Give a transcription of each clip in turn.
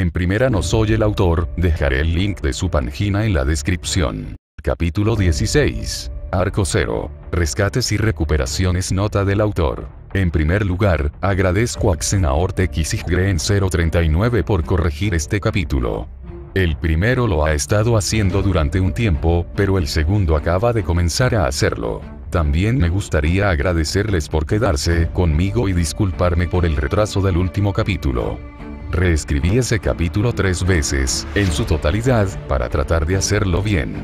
En primera no soy el autor, dejaré el link de su página en la descripción. Capítulo 16. Arco 0. Rescates y recuperaciones. Nota del autor. En primer lugar, agradezco a Xenaortexigren 039 por corregir este capítulo. El primero lo ha estado haciendo durante un tiempo, pero el segundo acaba de comenzar a hacerlo. También me gustaría agradecerles por quedarse conmigo y disculparme por el retraso del último capítulo. Reescribí ese capítulo 3 veces, en su totalidad, para tratar de hacerlo bien.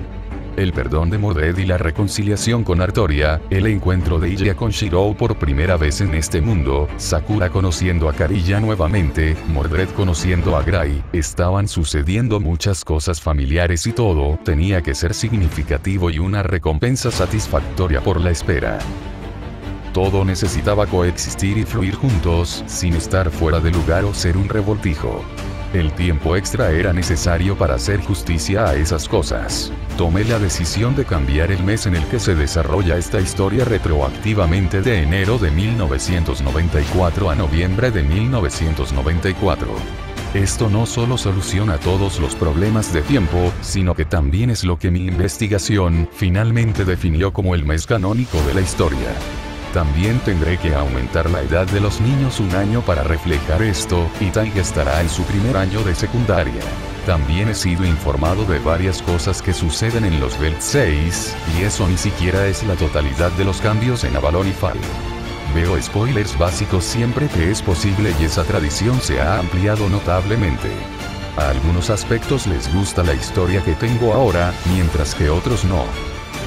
El perdón de Mordred y la reconciliación con Artoria, el encuentro de Iya con Shirou por primera vez en este mundo, Sakura conociendo a Kariya nuevamente, Mordred conociendo a Gray, estaban sucediendo muchas cosas familiares y todo tenía que ser significativo y una recompensa satisfactoria por la espera. Todo necesitaba coexistir y fluir juntos, sin estar fuera de lugar o ser un revoltijo. El tiempo extra era necesario para hacer justicia a esas cosas. Tomé la decisión de cambiar el mes en el que se desarrolla esta historia retroactivamente de enero de 1994 a noviembre de 1994. Esto no solo soluciona todos los problemas de tiempo, sino que también es lo que mi investigación finalmente definió como el mes canónico de la historia. También tendré que aumentar la edad de los niños un año para reflejar esto, y Taiga estará en su primer año de secundaria. También he sido informado de varias cosas que suceden en los Belt 6, y eso ni siquiera es la totalidad de los cambios en Avalon y Fall. Veo spoilers básicos siempre que es posible y esa tradición se ha ampliado notablemente. A algunos aspectos les gusta la historia que tengo ahora, mientras que otros no.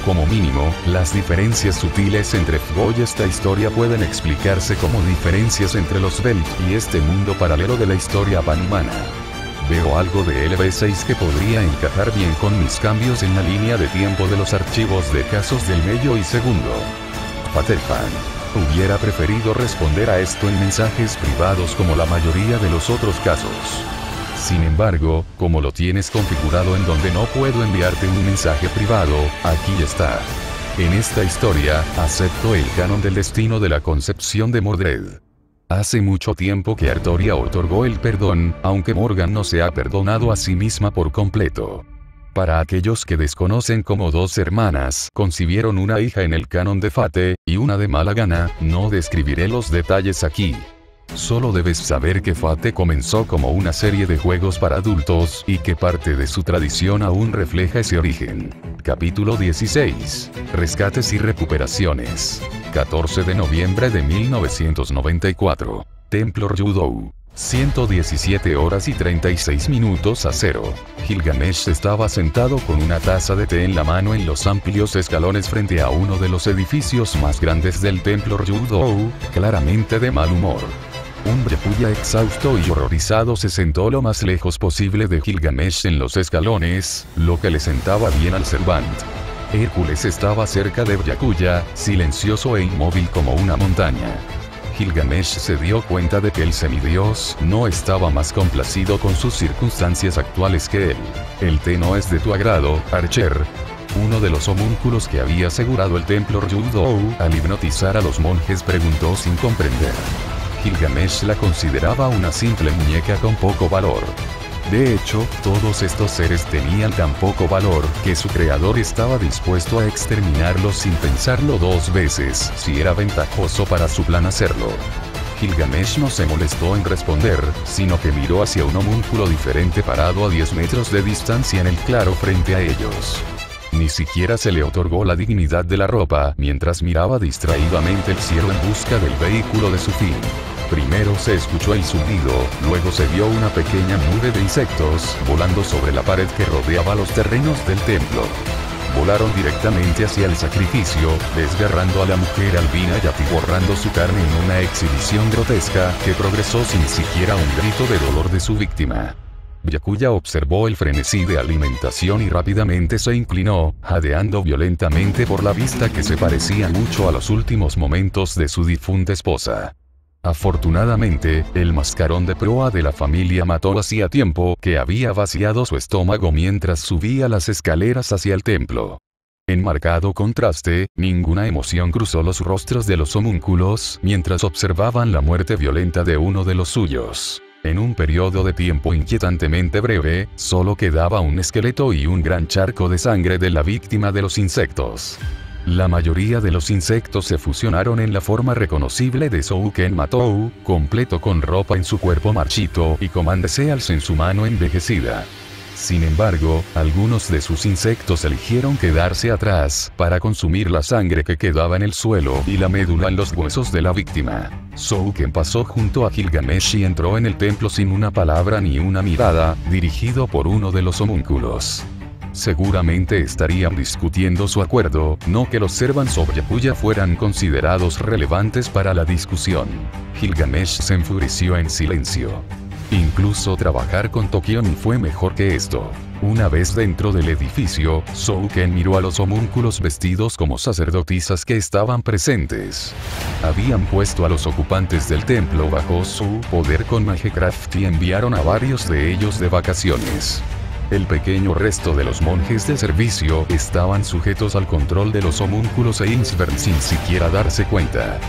Como mínimo, las diferencias sutiles entre FGO y esta historia pueden explicarse como diferencias entre los Belt y este mundo paralelo de la historia panhumana. Veo algo de LV6 que podría encajar bien con mis cambios en la línea de tiempo de los archivos de casos del medio y segundo. Fatefan. Hubiera preferido responder a esto en mensajes privados como la mayoría de los otros casos. Sin embargo, como lo tienes configurado en donde no puedo enviarte un mensaje privado, aquí está. En esta historia, acepto el canon del destino de la concepción de Mordred. Hace mucho tiempo que Artoria otorgó el perdón, aunque Morgan no se ha perdonado a sí misma por completo. Para aquellos que desconocen cómo dos hermanas concibieron una hija en el canon de Fate, y una de mala gana, no describiré los detalles aquí. Solo debes saber que Fate comenzó como una serie de juegos para adultos, y que parte de su tradición aún refleja ese origen. Capítulo 16. Rescates y recuperaciones. 14 de noviembre de 1994. Templo Ryūdō. 117 horas y 36 minutos a 0. Gilgamesh estaba sentado con una taza de té en la mano en los amplios escalones frente a uno de los edificios más grandes del Templo Ryūdō, claramente de mal humor. Un Byakuya exhausto y horrorizado se sentó lo más lejos posible de Gilgamesh en los escalones, lo que le sentaba bien al Servant. Hércules estaba cerca de Byakuya, silencioso e inmóvil como una montaña. Gilgamesh se dio cuenta de que el semidios no estaba más complacido con sus circunstancias actuales que él. El té no es de tu agrado, Archer. Uno de los homúnculos que había asegurado el templo Ryūdō al hipnotizar a los monjes preguntó sin comprender. Gilgamesh la consideraba una simple muñeca con poco valor. De hecho, todos estos seres tenían tan poco valor que su creador estaba dispuesto a exterminarlos sin pensarlo dos veces si era ventajoso para su plan hacerlo. Gilgamesh no se molestó en responder, sino que miró hacia un homúnculo diferente parado a 10 metros de distancia en el claro frente a ellos. Ni siquiera se le otorgó la dignidad de la ropa mientras miraba distraídamente el cielo en busca del vehículo de su fin. Primero se escuchó el zumbido, luego se vio una pequeña nube de insectos volando sobre la pared que rodeaba los terrenos del templo. Volaron directamente hacia el sacrificio, desgarrando a la mujer albina y atiborrando su carne en una exhibición grotesca que progresó sin siquiera un grito de dolor de su víctima. Byakuya observó el frenesí de alimentación y rápidamente se inclinó, jadeando violentamente por la vista que se parecía mucho a los últimos momentos de su difunta esposa. Afortunadamente, el mascarón de proa de la familia mató hacía tiempo que había vaciado su estómago mientras subía las escaleras hacia el templo. En marcado contraste, ninguna emoción cruzó los rostros de los homúnculos mientras observaban la muerte violenta de uno de los suyos. En un periodo de tiempo inquietantemente breve, solo quedaba un esqueleto y un gran charco de sangre de la víctima de los insectos. La mayoría de los insectos se fusionaron en la forma reconocible de Souken Matou, completo con ropa en su cuerpo marchito y Command Seals en su mano envejecida. Sin embargo, algunos de sus insectos eligieron quedarse atrás, para consumir la sangre que quedaba en el suelo y la médula en los huesos de la víctima. Souken pasó junto a Gilgamesh y entró en el templo sin una palabra ni una mirada, dirigido por uno de los homúnculos. Seguramente estarían discutiendo su acuerdo, no que los servants of Yakuya fueran considerados relevantes para la discusión. Gilgamesh se enfureció en silencio. Incluso trabajar con Tokion fue mejor que esto. Una vez dentro del edificio, Souken miró a los homúnculos vestidos como sacerdotisas que estaban presentes. Habían puesto a los ocupantes del templo bajo su poder con Magecraft y enviaron a varios de ellos de vacaciones. El pequeño resto de los monjes de servicio estaban sujetos al control de los homúnculos e Insvern sin siquiera darse cuenta.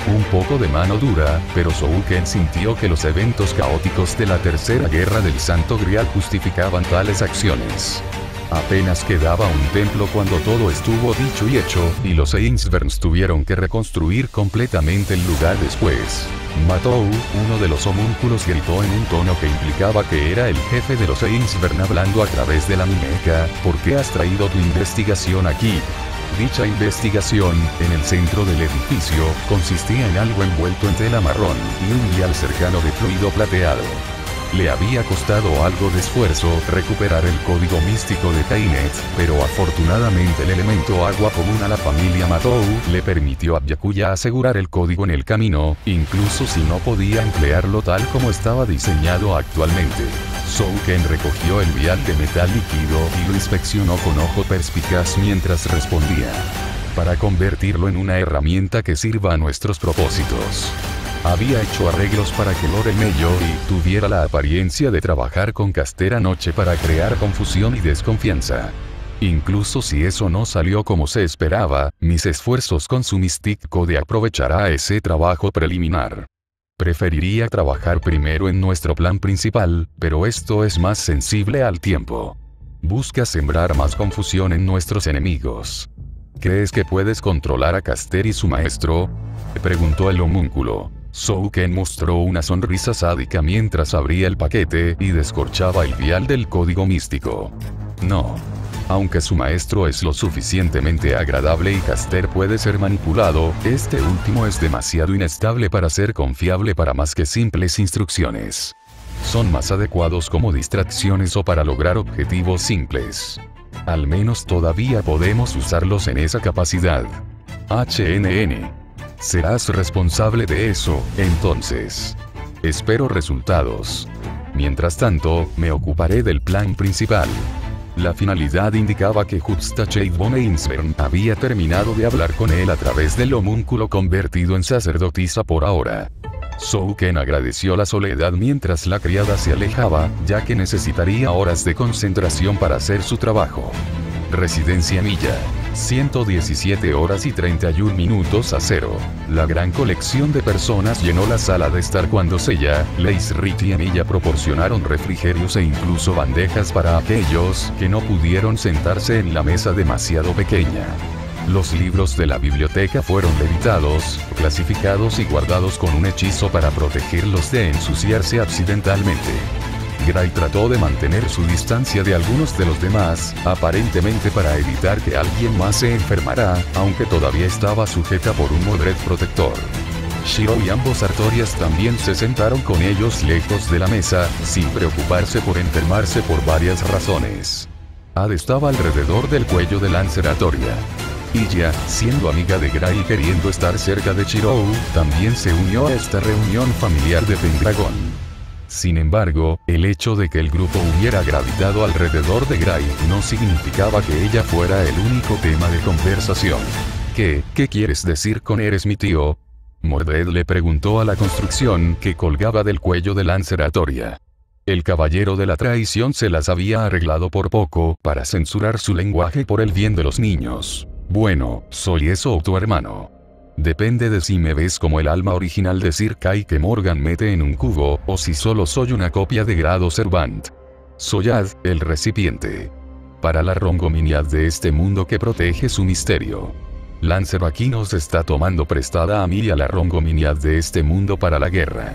Un poco de mano dura, pero Souken sintió que los eventos caóticos de la Tercera Guerra del Santo Grial justificaban tales acciones. Apenas quedaba un templo cuando todo estuvo dicho y hecho, y los Ainsverns tuvieron que reconstruir completamente el lugar después. Matou, uno de los homúnculos, gritó en un tono que implicaba que era el jefe de los Ainsvern hablando a través de la muñeca: ¿por qué has traído tu investigación aquí? Dicha investigación, en el centro del edificio, consistía en algo envuelto en tela marrón y un vial cercano de fluido plateado. Le había costado algo de esfuerzo recuperar el código místico de Kainet, pero afortunadamente el elemento agua común a la familia Matou le permitió a Byakuya asegurar el código en el camino, incluso si no podía emplearlo tal como estaba diseñado actualmente. Souken recogió el vial de metal líquido y lo inspeccionó con ojo perspicaz mientras respondía: para convertirlo en una herramienta que sirva a nuestros propósitos. Había hecho arreglos para que Lord Meiyori tuviera la apariencia de trabajar con Castera Noche para crear confusión y desconfianza. Incluso si eso no salió como se esperaba, mis esfuerzos con su Mystic Code aprovechará ese trabajo preliminar. Preferiría trabajar primero en nuestro plan principal, pero esto es más sensible al tiempo. Busca sembrar más confusión en nuestros enemigos. ¿Crees que puedes controlar a Caster y su maestro?, preguntó el homúnculo. Souken mostró una sonrisa sádica mientras abría el paquete y descorchaba el vial del código místico. No. Aunque su maestro es lo suficientemente agradable y Caster puede ser manipulado, este último es demasiado inestable para ser confiable para más que simples instrucciones. Son más adecuados como distracciones o para lograr objetivos simples. Al menos todavía podemos usarlos en esa capacidad. HNN. Serás responsable de eso, entonces. Espero resultados. Mientras tanto, me ocuparé del plan principal. La finalidad indicaba que Justachade von Einsvern había terminado de hablar con él a través del homúnculo convertido en sacerdotisa por ahora. Souken agradeció la soledad mientras la criada se alejaba, ya que necesitaría horas de concentración para hacer su trabajo. Residencia Milla. 117 horas y 31 minutos a 0. La gran colección de personas llenó la sala de estar cuando Seiya, Lace Reed y Emilia proporcionaron refrigerios e incluso bandejas para aquellos que no pudieron sentarse en la mesa demasiado pequeña. Los libros de la biblioteca fueron levitados, clasificados y guardados con un hechizo para protegerlos de ensuciarse accidentalmente. Gray trató de mantener su distancia de algunos de los demás, aparentemente para evitar que alguien más se enfermara, aunque todavía estaba sujeta por un Modred protector. Shiro y ambos Artorias también se sentaron con ellos lejos de la mesa, sin preocuparse por enfermarse por varias razones. Ad estaba alrededor del cuello de Lancer Artoria. Iya, siendo amiga de Gray y queriendo estar cerca de Shirou, también se unió a esta reunión familiar de Pendragon. Sin embargo, el hecho de que el grupo hubiera gravitado alrededor de Gray no significaba que ella fuera el único tema de conversación. ¿Qué quieres decir con eres mi tío?, Mordred le preguntó a la construcción que colgaba del cuello de Lancer Artoria. El caballero de la traición se las había arreglado por poco para censurar su lenguaje por el bien de los niños. Bueno, ¿soy eso o tu hermano? Depende de si me ves como el alma original de Sir Kai que Morgan mete en un cubo, o si solo soy una copia de grado Servant. Soy Ad, el recipiente. Para la Rongominiad de este mundo que protege su misterio. Lancer aquí nos está tomando prestada a mí y a la Rongominiad de este mundo para la guerra.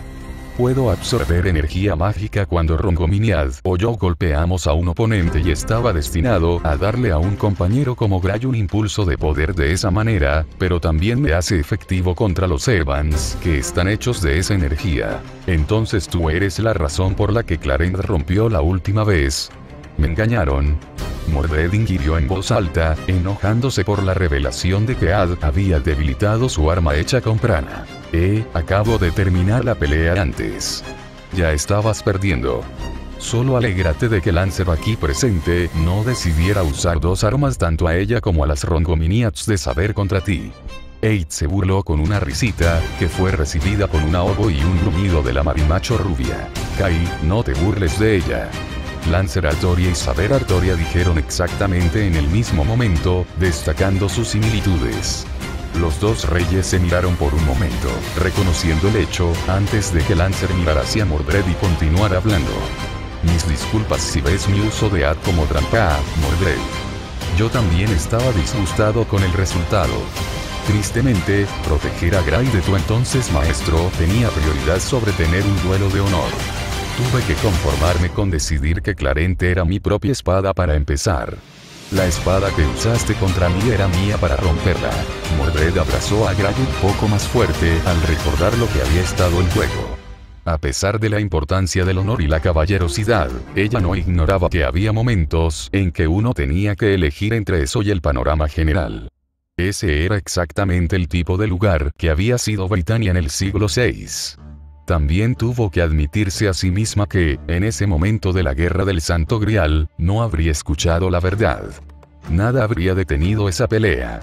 Puedo absorber energía mágica cuando Rongominiad o yo golpeamos a un oponente y estaba destinado a darle a un compañero como Gray un impulso de poder de esa manera, pero también me hace efectivo contra los Servants que están hechos de esa energía. Entonces tú eres la razón por la que Clarent rompió la última vez. ¿Me engañaron? Mordred inquirió en voz alta, enojándose por la revelación de que Ad había debilitado su arma hecha con prana. Acabo de terminar la pelea antes. Ya estabas perdiendo. Solo alégrate de que Lancer aquí presente no decidiera usar dos armas tanto a ella como a las Rongominiads de saber contra ti. Eid se burló con una risita, que fue recibida con un ahogo y un gruñido de la marimacho rubia. Kai, no te burles de ella. Lancer Artoria y Saber Artoria dijeron exactamente en el mismo momento, destacando sus similitudes. Los dos reyes se miraron por un momento, reconociendo el hecho, antes de que Lancer mirara hacia Mordred y continuara hablando. Mis disculpas si ves mi uso de Ad como trampa, Mordred. Yo también estaba disgustado con el resultado. Tristemente, proteger a Gray de tu entonces maestro tenía prioridad sobre tener un duelo de honor. Tuve que conformarme con decidir que Clarent era mi propia espada para empezar. La espada que usaste contra mí era mía para romperla. Mordred abrazó a Gray un poco más fuerte al recordar lo que había estado en juego. A pesar de la importancia del honor y la caballerosidad, ella no ignoraba que había momentos en que uno tenía que elegir entre eso y el panorama general. Ese era exactamente el tipo de lugar que había sido Britannia en el siglo VI. También tuvo que admitirse a sí misma que, en ese momento de la Guerra del Santo Grial, no habría escuchado la verdad. Nada habría detenido esa pelea.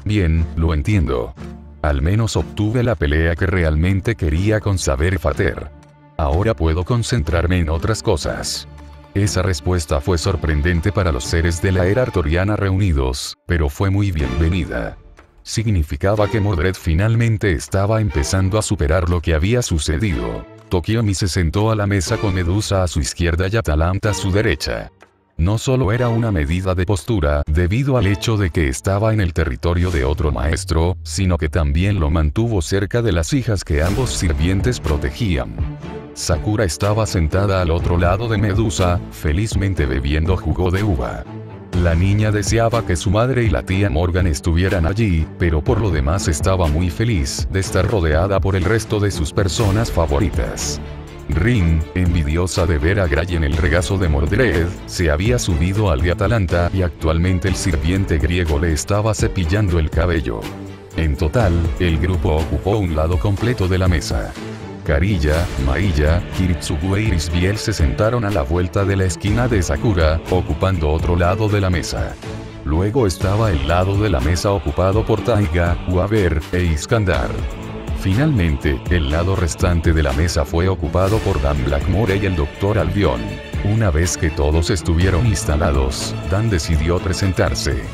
Bien, lo entiendo. Al menos obtuve la pelea que realmente quería con Saber Fater. Ahora puedo concentrarme en otras cosas. Esa respuesta fue sorprendente para los seres de la era artoriana reunidos, pero fue muy bienvenida. Significaba que Mordred finalmente estaba empezando a superar lo que había sucedido. Tokiomi se sentó a la mesa con Medusa a su izquierda y Atalanta a su derecha. No solo era una medida de postura debido al hecho de que estaba en el territorio de otro maestro, sino que también lo mantuvo cerca de las hijas que ambos sirvientes protegían. Sakura estaba sentada al otro lado de Medusa, felizmente bebiendo jugo de uva. La niña deseaba que su madre y la tía Morgan estuvieran allí, pero por lo demás estaba muy feliz de estar rodeada por el resto de sus personas favoritas. Rin, envidiosa de ver a Gray en el regazo de Mordred, se había subido al de Atalanta y actualmente el sirviente griego le estaba cepillando el cabello. En total, el grupo ocupó un lado completo de la mesa. Karilla, Mailla, Kiritsugu e Irisbiel se sentaron a la vuelta de la esquina de Sakura, ocupando otro lado de la mesa. Luego estaba el lado de la mesa ocupado por Taiga, Waver, e Iskandar. Finalmente, el lado restante de la mesa fue ocupado por Dan Blackmore y el Dr. Albion. Una vez que todos estuvieron instalados, Dan decidió presentarse.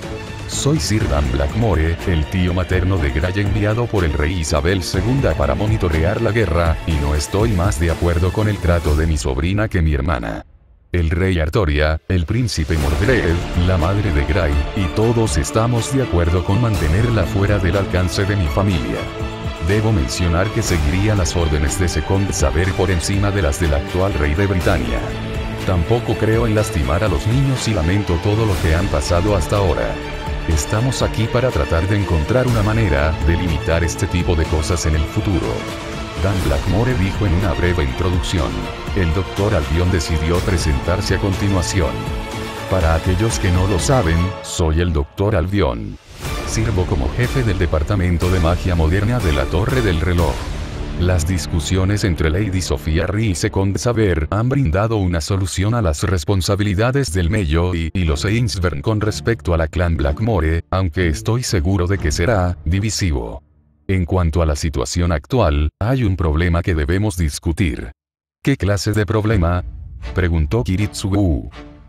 Soy Sir Dan Blackmore, el tío materno de Gray enviado por el rey Isabel II para monitorear la guerra, y no estoy más de acuerdo con el trato de mi sobrina que mi hermana. El rey Artoria, el príncipe Mordred, la madre de Gray, y todos estamos de acuerdo con mantenerla fuera del alcance de mi familia. Debo mencionar que seguiría las órdenes de Second Saber por encima de las del actual rey de Britannia. Tampoco creo en lastimar a los niños y lamento todo lo que han pasado hasta ahora. Estamos aquí para tratar de encontrar una manera de limitar este tipo de cosas en el futuro. Dan Blackmore dijo en una breve introducción. El Dr. Albion decidió presentarse a continuación. Para aquellos que no lo saben, soy el Dr. Albion. Sirvo como jefe del Departamento de Magia Moderna de la Torre del Reloj. Las discusiones entre Lady Sofía Rhee y Second Saber han brindado una solución a las responsabilidades del Mello y los Ainsburn con respecto a la clan Blackmore, aunque estoy seguro de que será divisivo. En cuanto a la situación actual, hay un problema que debemos discutir. ¿Qué clase de problema?, preguntó Kiritsugu.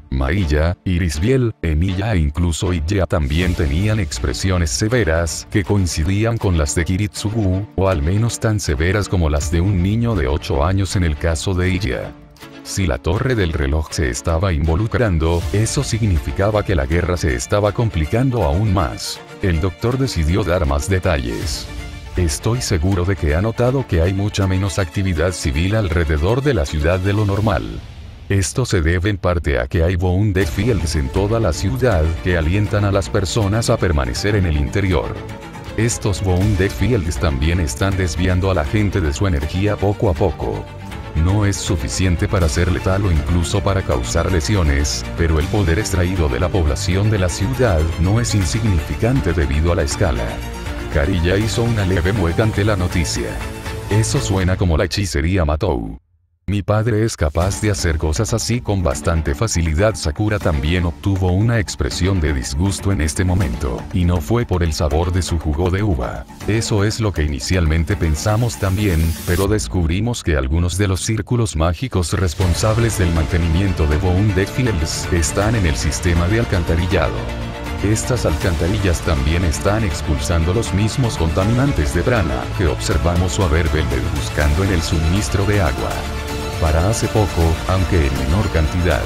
Mailla, Irisbiel, Emilia e incluso Iya también tenían expresiones severas que coincidían con las de Kiritsugu, o al menos tan severas como las de un niño de 8 años en el caso de Iya. Si la torre del reloj se estaba involucrando, eso significaba que la guerra se estaba complicando aún más. El doctor decidió dar más detalles. Estoy seguro de que ha notado que hay mucha menos actividad civil alrededor de la ciudad de lo normal. Esto se debe en parte a que hay Wounded-Fields en toda la ciudad que alientan a las personas a permanecer en el interior. Estos Wounded-Fields también están desviando a la gente de su energía poco a poco. No es suficiente para ser letal o incluso para causar lesiones, pero el poder extraído de la población de la ciudad no es insignificante debido a la escala. Kariya hizo una leve mueca ante la noticia. Eso suena como la hechicería Matou. Mi padre es capaz de hacer cosas así con bastante facilidad. Sakura también obtuvo una expresión de disgusto en este momento, y no fue por el sabor de su jugo de uva. Eso es lo que inicialmente pensamos también, pero descubrimos que algunos de los círculos mágicos responsables del mantenimiento de Wounded-Fields están en el sistema de alcantarillado. Estas alcantarillas también están expulsando los mismos contaminantes de prana que observamos Waver Velvet buscando en el suministro de agua. Para hace poco, aunque en menor cantidad.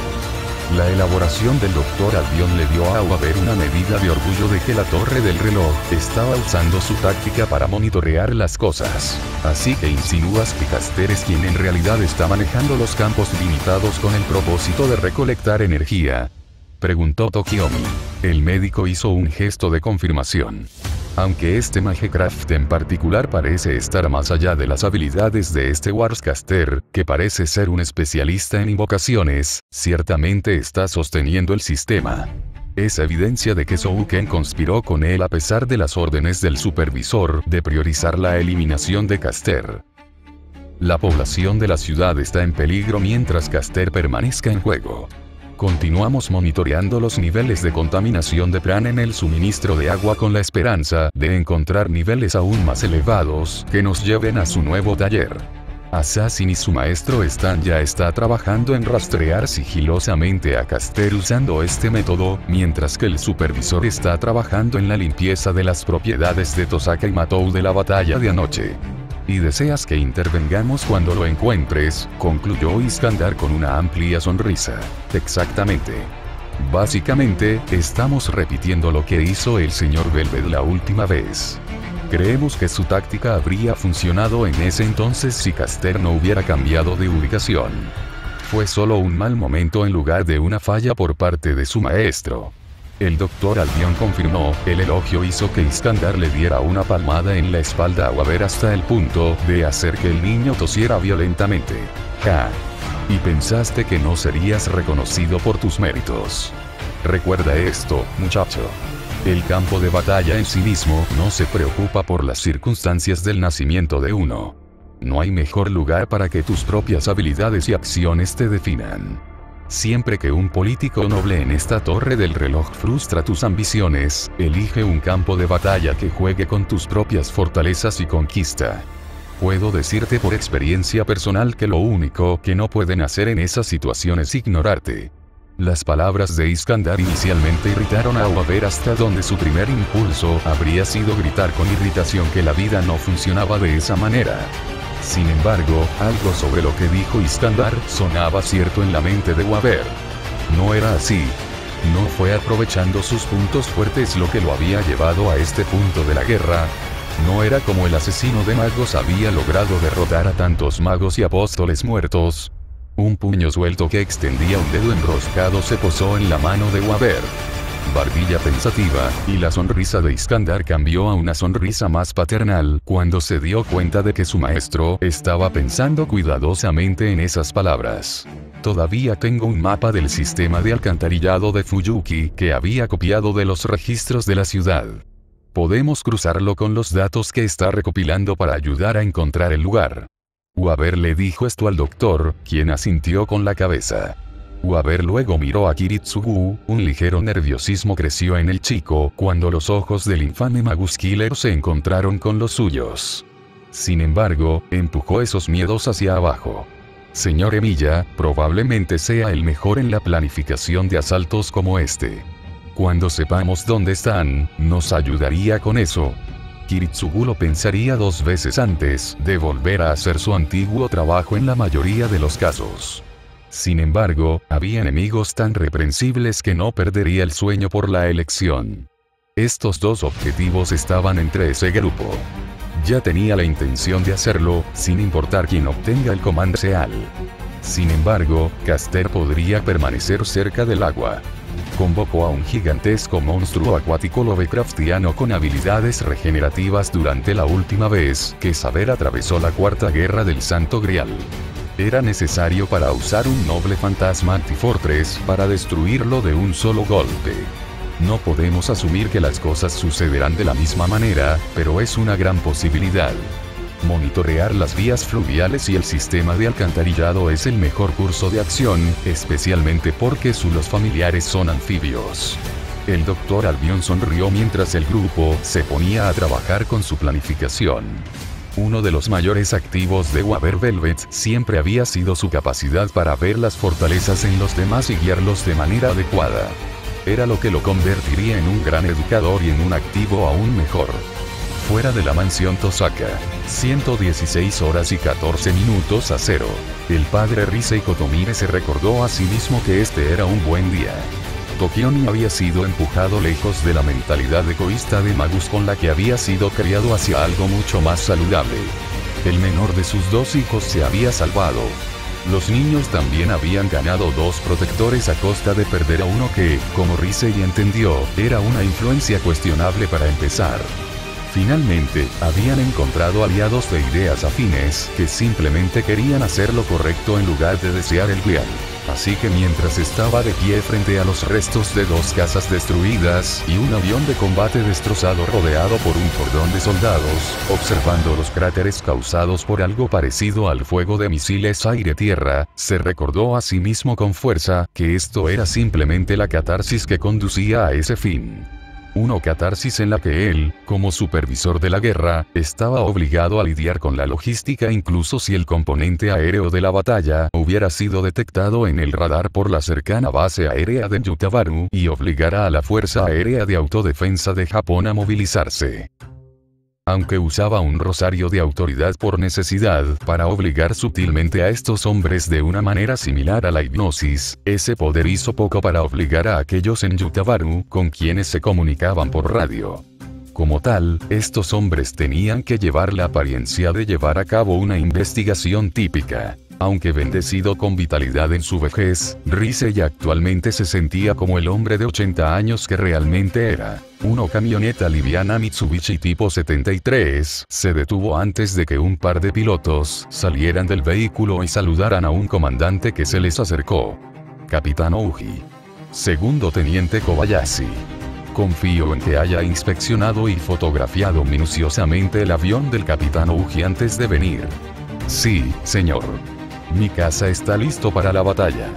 La elaboración del Dr. Albion le dio a Waver una medida de orgullo de que la torre del reloj estaba usando su táctica para monitorear las cosas. Así que insinúas que Caster es quien en realidad está manejando los campos limitados con el propósito de recolectar energía. Preguntó Tokiomi. El médico hizo un gesto de confirmación. Aunque este Magecraft en particular parece estar más allá de las habilidades de este Warscaster, que parece ser un especialista en invocaciones, ciertamente está sosteniendo el sistema. Es evidencia de que Souken conspiró con él a pesar de las órdenes del supervisor de priorizar la eliminación de Caster. La población de la ciudad está en peligro mientras Caster permanezca en juego. Continuamos monitoreando los niveles de contaminación de prana en el suministro de agua con la esperanza de encontrar niveles aún más elevados que nos lleven a su nuevo taller. Assassin y su maestro está trabajando en rastrear sigilosamente a Caster usando este método, mientras que el supervisor está trabajando en la limpieza de las propiedades de Tosaka y Matou de la batalla de anoche. Y deseas que intervengamos cuando lo encuentres, concluyó Iskandar con una amplia sonrisa. Exactamente. Básicamente, estamos repitiendo lo que hizo el señor Velvet la última vez. Creemos que su táctica habría funcionado en ese entonces si Caster no hubiera cambiado de ubicación. Fue solo un mal momento en lugar de una falla por parte de su maestro. El Dr. Albion confirmó, el elogio hizo que Iskandar le diera una palmada en la espalda a Waver hasta el punto de hacer que el niño tosiera violentamente. Ja. Y pensaste que no serías reconocido por tus méritos. Recuerda esto, muchacho. El campo de batalla en sí mismo no se preocupa por las circunstancias del nacimiento de uno. No hay mejor lugar para que tus propias habilidades y acciones te definan. Siempre que un político noble en esta torre del reloj frustra tus ambiciones, elige un campo de batalla que juegue con tus propias fortalezas y conquista. Puedo decirte por experiencia personal que lo único que no pueden hacer en esa situación es ignorarte. Las palabras de Iskandar inicialmente irritaron a Waver hasta donde su primer impulso habría sido gritar con irritación que la vida no funcionaba de esa manera. Sin embargo, algo sobre lo que dijo Iskandar sonaba cierto en la mente de Waver. No era así. No fue aprovechando sus puntos fuertes lo que lo había llevado a este punto de la guerra. No era como el asesino de magos había logrado derrotar a tantos magos y apóstoles muertos. Un puño suelto que extendía un dedo enroscado se posó en la mano de Waver. Barbilla pensativa, y la sonrisa de Iskandar cambió a una sonrisa más paternal cuando se dio cuenta de que su maestro estaba pensando cuidadosamente en esas palabras. Todavía tengo un mapa del sistema de alcantarillado de Fuyuki que había copiado de los registros de la ciudad. Podemos cruzarlo con los datos que está recopilando para ayudar a encontrar el lugar. Waver le dijo esto al doctor, quien asintió con la cabeza. Waver luego miró a Kiritsugu, un ligero nerviosismo creció en el chico cuando los ojos del infame Magus Killer se encontraron con los suyos. Sin embargo, empujó esos miedos hacia abajo. Señor Emiya, probablemente sea el mejor en la planificación de asaltos como este. Cuando sepamos dónde están, nos ayudaría con eso. Kiritsugu lo pensaría 2 veces antes de volver a hacer su antiguo trabajo en la mayoría de los casos. Sin embargo, había enemigos tan reprensibles que no perdería el sueño por la elección. Estos 2 objetivos estaban entre ese grupo. Ya tenía la intención de hacerlo, sin importar quién obtenga el comando real. Sin embargo, Caster podría permanecer cerca del agua. Convocó a un gigantesco monstruo acuático Lovecraftiano con habilidades regenerativas durante la última vez que Saber atravesó la Cuarta Guerra del Santo Grial. Era necesario para usar un noble fantasma Antifortress para destruirlo de un solo golpe. No podemos asumir que las cosas sucederán de la misma manera, pero es una gran posibilidad. Monitorear las vías fluviales y el sistema de alcantarillado es el mejor curso de acción, especialmente porque los familiares son anfibios. El Dr. Albion sonrió mientras el grupo se ponía a trabajar con su planificación. Uno de los mayores activos de Waver Velvet siempre había sido su capacidad para ver las fortalezas en los demás y guiarlos de manera adecuada. Era lo que lo convertiría en un gran educador y en un activo aún mejor. Fuera de la mansión Tosaka, 116 horas y 14 minutos a 0. El padre Risei Kotomire se recordó a sí mismo que este era un buen día. Tokioni había sido empujado lejos de la mentalidad egoísta de Magus con la que había sido criado hacia algo mucho más saludable. El menor de sus 2 hijos se había salvado. Los niños también habían ganado 2 protectores a costa de perder a uno que, como Risei entendió, era una influencia cuestionable para empezar. Finalmente, habían encontrado aliados de ideas afines que simplemente querían hacer lo correcto en lugar de desear el bien. Así que mientras estaba de pie frente a los restos de 2 casas destruidas y un avión de combate destrozado rodeado por un cordón de soldados, observando los cráteres causados por algo parecido al fuego de misiles aire-tierra, se recordó a sí mismo con fuerza que esto era simplemente la catarsis que conducía a ese fin. Una catarsis en la que él, como supervisor de la guerra, estaba obligado a lidiar con la logística incluso si el componente aéreo de la batalla hubiera sido detectado en el radar por la cercana base aérea de Yutabaru y obligara a la Fuerza Aérea de Autodefensa de Japón a movilizarse. Aunque usaba un rosario de autoridad por necesidad para obligar sutilmente a estos hombres de una manera similar a la hipnosis, ese poder hizo poco para obligar a aquellos en Yutabaru con quienes se comunicaban por radio. Como tal, estos hombres tenían que llevar la apariencia de llevar a cabo una investigación típica. Aunque bendecido con vitalidad en su vejez, Risei actualmente se sentía como el hombre de 80 años que realmente era. Una camioneta liviana Mitsubishi tipo 73 se detuvo antes de que un par de pilotos salieran del vehículo y saludaran a un comandante que se les acercó. Capitán Ouji. Segundo Teniente Kobayashi. Confío en que haya inspeccionado y fotografiado minuciosamente el avión del Capitán Ouji antes de venir. Sí, señor. Mi caza está listo para la batalla.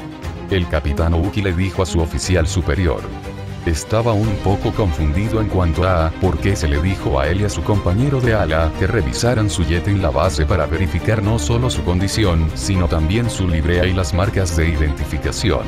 El Capitán Ouji le dijo a su oficial superior. Estaba un poco confundido en cuanto a por qué se le dijo a él y a su compañero de ala que revisaran su jet en la base para verificar no solo su condición, sino también su librea y las marcas de identificación.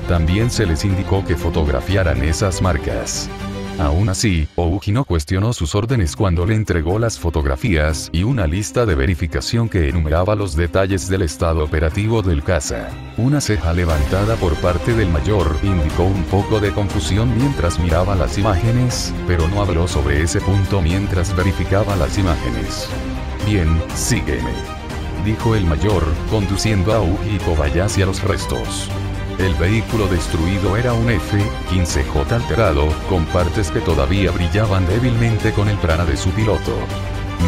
También se les indicó que fotografiaran esas marcas. Aún así, Ouji no cuestionó sus órdenes cuando le entregó las fotografías y una lista de verificación que enumeraba los detalles del estado operativo del caza. Una ceja levantada por parte del mayor indicó un poco de confusión mientras miraba las imágenes, pero no habló sobre ese punto mientras verificaba las imágenes. Bien, sígueme, dijo el mayor, conduciendo a Ouji y Kobayashi a los restos. El vehículo destruido era un F-15J alterado, con partes que todavía brillaban débilmente con el prana de su piloto.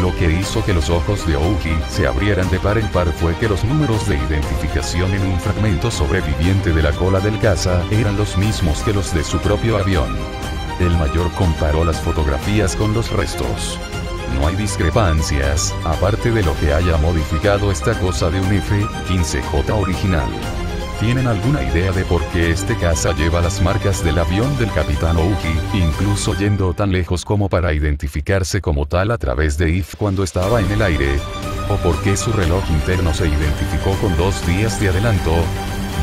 Lo que hizo que los ojos de Ouji se abrieran de par en par fue que los números de identificación en un fragmento sobreviviente de la cola del caza eran los mismos que los de su propio avión. El mayor comparó las fotografías con los restos. No hay discrepancias, aparte de lo que haya modificado esta cosa de un F-15J original. ¿Tienen alguna idea de por qué este caza lleva las marcas del avión del Capitán Ouji, incluso yendo tan lejos como para identificarse como tal a través de IF cuando estaba en el aire? ¿O por qué su reloj interno se identificó con 2 días de adelanto?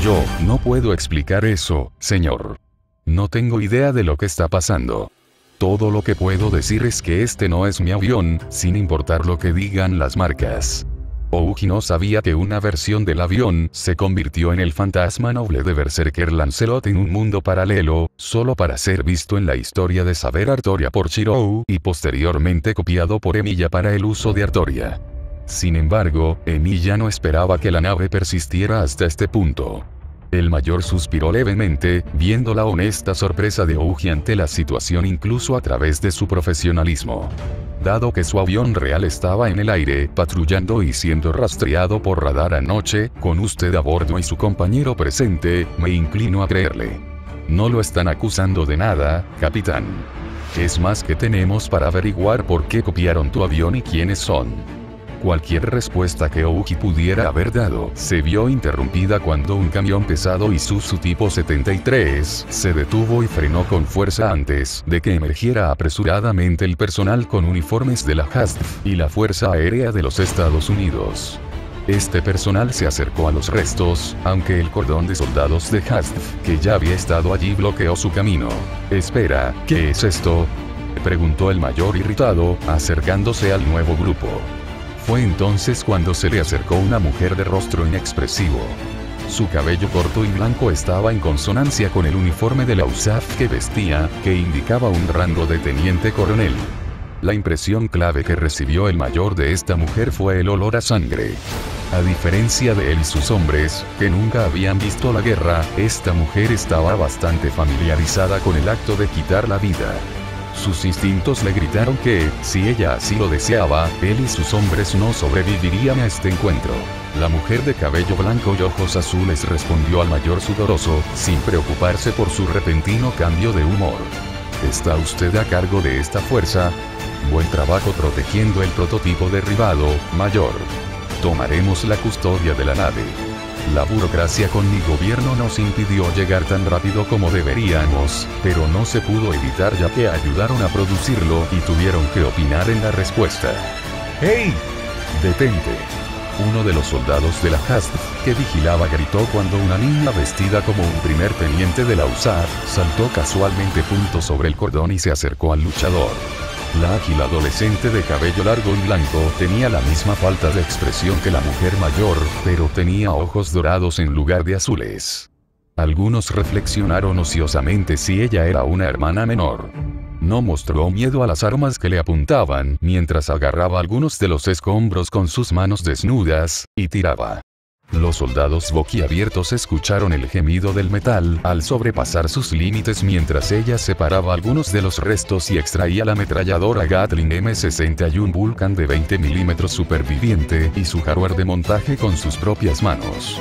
Yo no puedo explicar eso, señor. No tengo idea de lo que está pasando. Todo lo que puedo decir es que este no es mi avión, sin importar lo que digan las marcas. Ouji no sabía que una versión del avión se convirtió en el fantasma noble de Berserker Lancelot en un mundo paralelo, solo para ser visto en la historia de Saber Artoria por Shirou y posteriormente copiado por Emilia para el uso de Artoria. Sin embargo, Emilia no esperaba que la nave persistiera hasta este punto. El mayor suspiró levemente, viendo la honesta sorpresa de Ouji ante la situación incluso a través de su profesionalismo. Dado que su avión real estaba en el aire, patrullando y siendo rastreado por radar anoche, con usted a bordo y su compañero presente, me inclino a creerle. No lo están acusando de nada, capitán. Es más que tenemos para averiguar por qué copiaron tu avión y quiénes son. Cualquier respuesta que Ouji pudiera haber dado se vio interrumpida cuando un camión pesado Isuzu tipo 73 se detuvo y frenó con fuerza antes de que emergiera apresuradamente el personal con uniformes de la HASTF y la Fuerza Aérea de los Estados Unidos. Este personal se acercó a los restos, aunque el cordón de soldados de HASTF, que ya había estado allí, bloqueó su camino. Espera, ¿qué es esto?, preguntó el mayor irritado, acercándose al nuevo grupo. Fue entonces cuando se le acercó una mujer de rostro inexpresivo. Su cabello corto y blanco estaba en consonancia con el uniforme de la USAF que vestía, que indicaba un rango de teniente coronel. La impresión clave que recibió el mayor de esta mujer fue el olor a sangre. A diferencia de él y sus hombres, que nunca habían visto la guerra, esta mujer estaba bastante familiarizada con el acto de quitar la vida. Sus instintos le gritaron que, si ella así lo deseaba, él y sus hombres no sobrevivirían a este encuentro. La mujer de cabello blanco y ojos azules respondió al mayor sudoroso, sin preocuparse por su repentino cambio de humor. ¿Está usted a cargo de esta fuerza? Buen trabajo protegiendo el prototipo derribado, mayor. Tomaremos la custodia de la nave. La burocracia con mi gobierno nos impidió llegar tan rápido como deberíamos, pero no se pudo evitar ya que ayudaron a producirlo y tuvieron que opinar en la respuesta. ¡Hey! ¡Detente! Uno de los soldados de la HASTF que vigilaba gritó cuando una niña vestida como un primer teniente de la USAF saltó casualmente sobre el cordón y se acercó al luchador. La ágil adolescente de cabello largo y blanco tenía la misma falta de expresión que la mujer mayor, pero tenía ojos dorados en lugar de azules. Algunos reflexionaron ociosamente si ella era una hermana menor. No mostró miedo a las armas que le apuntaban mientras agarraba algunos de los escombros con sus manos desnudas, y tiraba. Los soldados boquiabiertos escucharon el gemido del metal al sobrepasar sus límites mientras ella separaba algunos de los restos y extraía la ametralladora Gatling M61 Vulcan de 20 mm superviviente y su hardware de montaje con sus propias manos.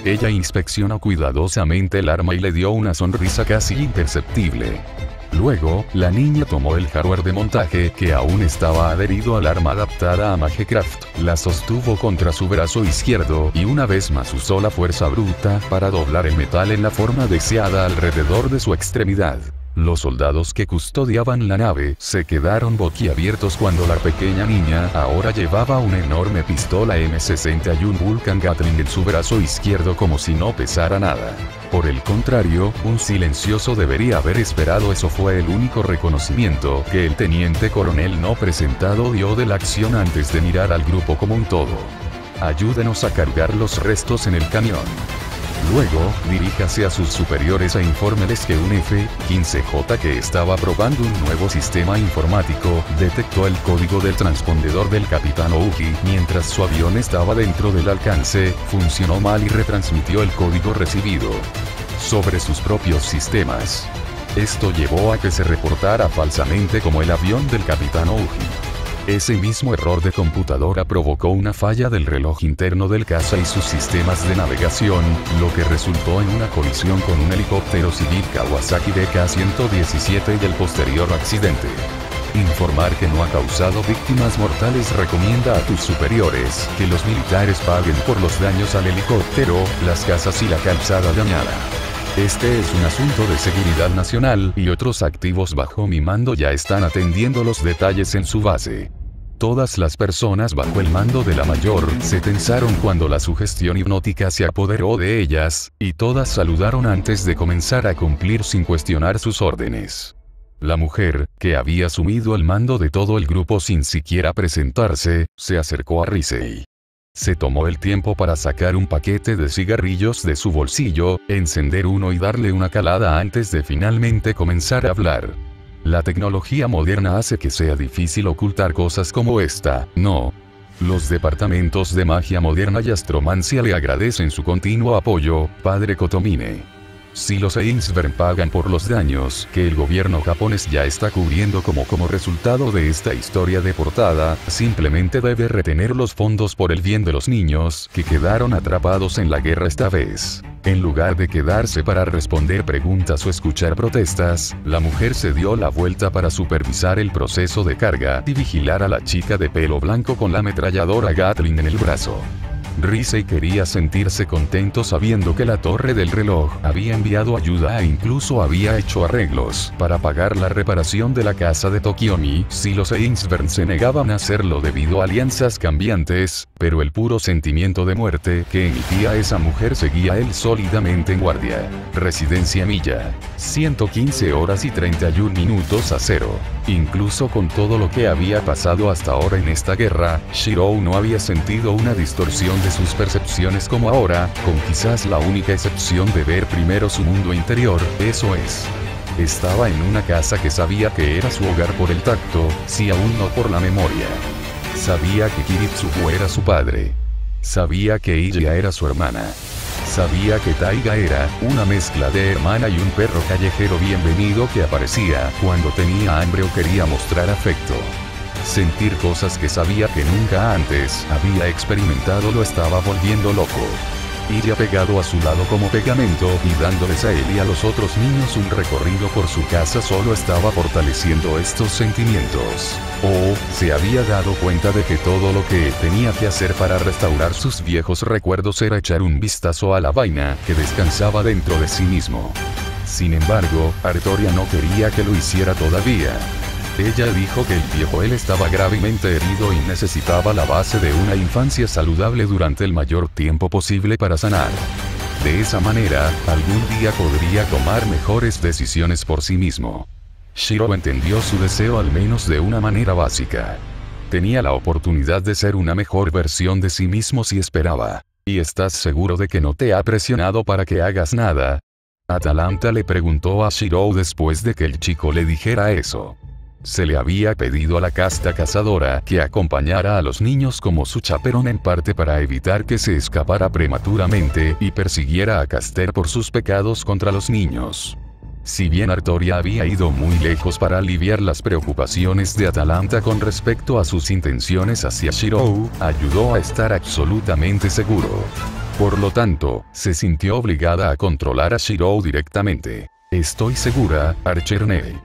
Ella inspeccionó cuidadosamente el arma y le dio una sonrisa casi imperceptible. Luego, la niña tomó el hardware de montaje que aún estaba adherido al arma adaptada a Magecraft, la sostuvo contra su brazo izquierdo y una vez más usó la fuerza bruta para doblar el metal en la forma deseada alrededor de su extremidad. Los soldados que custodiaban la nave se quedaron boquiabiertos cuando la pequeña niña ahora llevaba una enorme pistola M61 Vulcan Gatling en su brazo izquierdo como si no pesara nada. Por el contrario, un silencioso debería haber esperado. Eso fue el único reconocimiento que el teniente coronel no presentado dio de la acción antes de mirar al grupo como un todo. Ayúdenos a cargar los restos en el camión. Luego, diríjase a sus superiores e infórmeles que un F-15J que estaba probando un nuevo sistema informático, detectó el código del transpondedor del capitán Ouji mientras su avión estaba dentro del alcance, funcionó mal y retransmitió el código recibido sobre sus propios sistemas. Esto llevó a que se reportara falsamente como el avión del capitán Ouji. Ese mismo error de computadora provocó una falla del reloj interno del caza y sus sistemas de navegación, lo que resultó en una colisión con un helicóptero civil Kawasaki DK-117 y el posterior accidente. Informar que no ha causado víctimas mortales. Recomienda a tus superiores que los militares paguen por los daños al helicóptero, las casas y la calzada dañada. Este es un asunto de seguridad nacional y otros activos bajo mi mando ya están atendiendo los detalles en su base. Todas las personas bajo el mando de la mayor se tensaron cuando la sugestión hipnótica se apoderó de ellas, y todas saludaron antes de comenzar a cumplir sin cuestionar sus órdenes. La mujer, que había asumido el mando de todo el grupo sin siquiera presentarse, se acercó a Risey. Se tomó el tiempo para sacar un paquete de cigarrillos de su bolsillo, encender uno y darle una calada antes de finalmente comenzar a hablar. La tecnología moderna hace que sea difícil ocultar cosas como esta, ¿no? Los departamentos de magia moderna y astromancia le agradecen su continuo apoyo, padre Kotomine. Si los Ainsburn pagan por los daños que el gobierno japonés ya está cubriendo como resultado de esta historia de portada, simplemente debe retener los fondos por el bien de los niños que quedaron atrapados en la guerra esta vez. En lugar de quedarse para responder preguntas o escuchar protestas, la mujer se dio la vuelta para supervisar el proceso de carga y vigilar a la chica de pelo blanco con la ametralladora Gatling en el brazo. Risey quería sentirse contento sabiendo que la torre del reloj había enviado ayuda e incluso había hecho arreglos para pagar la reparación de la casa de Tokiomi si los Ainsburn se negaban a hacerlo debido a alianzas cambiantes, pero el puro sentimiento de muerte que emitía esa mujer seguía él sólidamente en guardia. Residencia Milla. 115 horas y 31 minutos a 0. Incluso con todo lo que había pasado hasta ahora en esta guerra, Shirou no había sentido una distorsión de sus percepciones como ahora, con quizás la única excepción de ver primero su mundo interior, eso es. Estaba en una casa que sabía que era su hogar por el tacto, si aún no por la memoria. Sabía que Kiritsugu era su padre. Sabía que Iya era su hermana. Sabía que Taiga era una mezcla de hermana y un perro callejero bienvenido que aparecía cuando tenía hambre o quería mostrar afecto. Sentir cosas que sabía que nunca antes había experimentado lo estaba volviendo loco. Iya pegado a su lado como pegamento y dándoles a él y a los otros niños un recorrido por su casa solo estaba fortaleciendo estos sentimientos. Se había dado cuenta de que todo lo que tenía que hacer para restaurar sus viejos recuerdos era echar un vistazo a la vaina que descansaba dentro de sí mismo. Sin embargo, Artoria no quería que lo hiciera todavía. Ella dijo que el viejo él estaba gravemente herido y necesitaba la base de una infancia saludable durante el mayor tiempo posible para sanar. De esa manera, algún día podría tomar mejores decisiones por sí mismo. Shirou entendió su deseo al menos de una manera básica. Tenía la oportunidad de ser una mejor versión de sí mismo si esperaba. ¿Y estás seguro de que no te ha presionado para que hagas nada? Atalanta le preguntó a Shirou después de que el chico le dijera eso. Se le había pedido a la casta cazadora que acompañara a los niños como su chaperón en parte para evitar que se escapara prematuramente y persiguiera a Caster por sus pecados contra los niños. Si bien Artoria había ido muy lejos para aliviar las preocupaciones de Atalanta con respecto a sus intenciones hacia Shirou, ayudó a estar absolutamente seguro. Por lo tanto, se sintió obligada a controlar a Shirou directamente. Estoy segura, Archerney.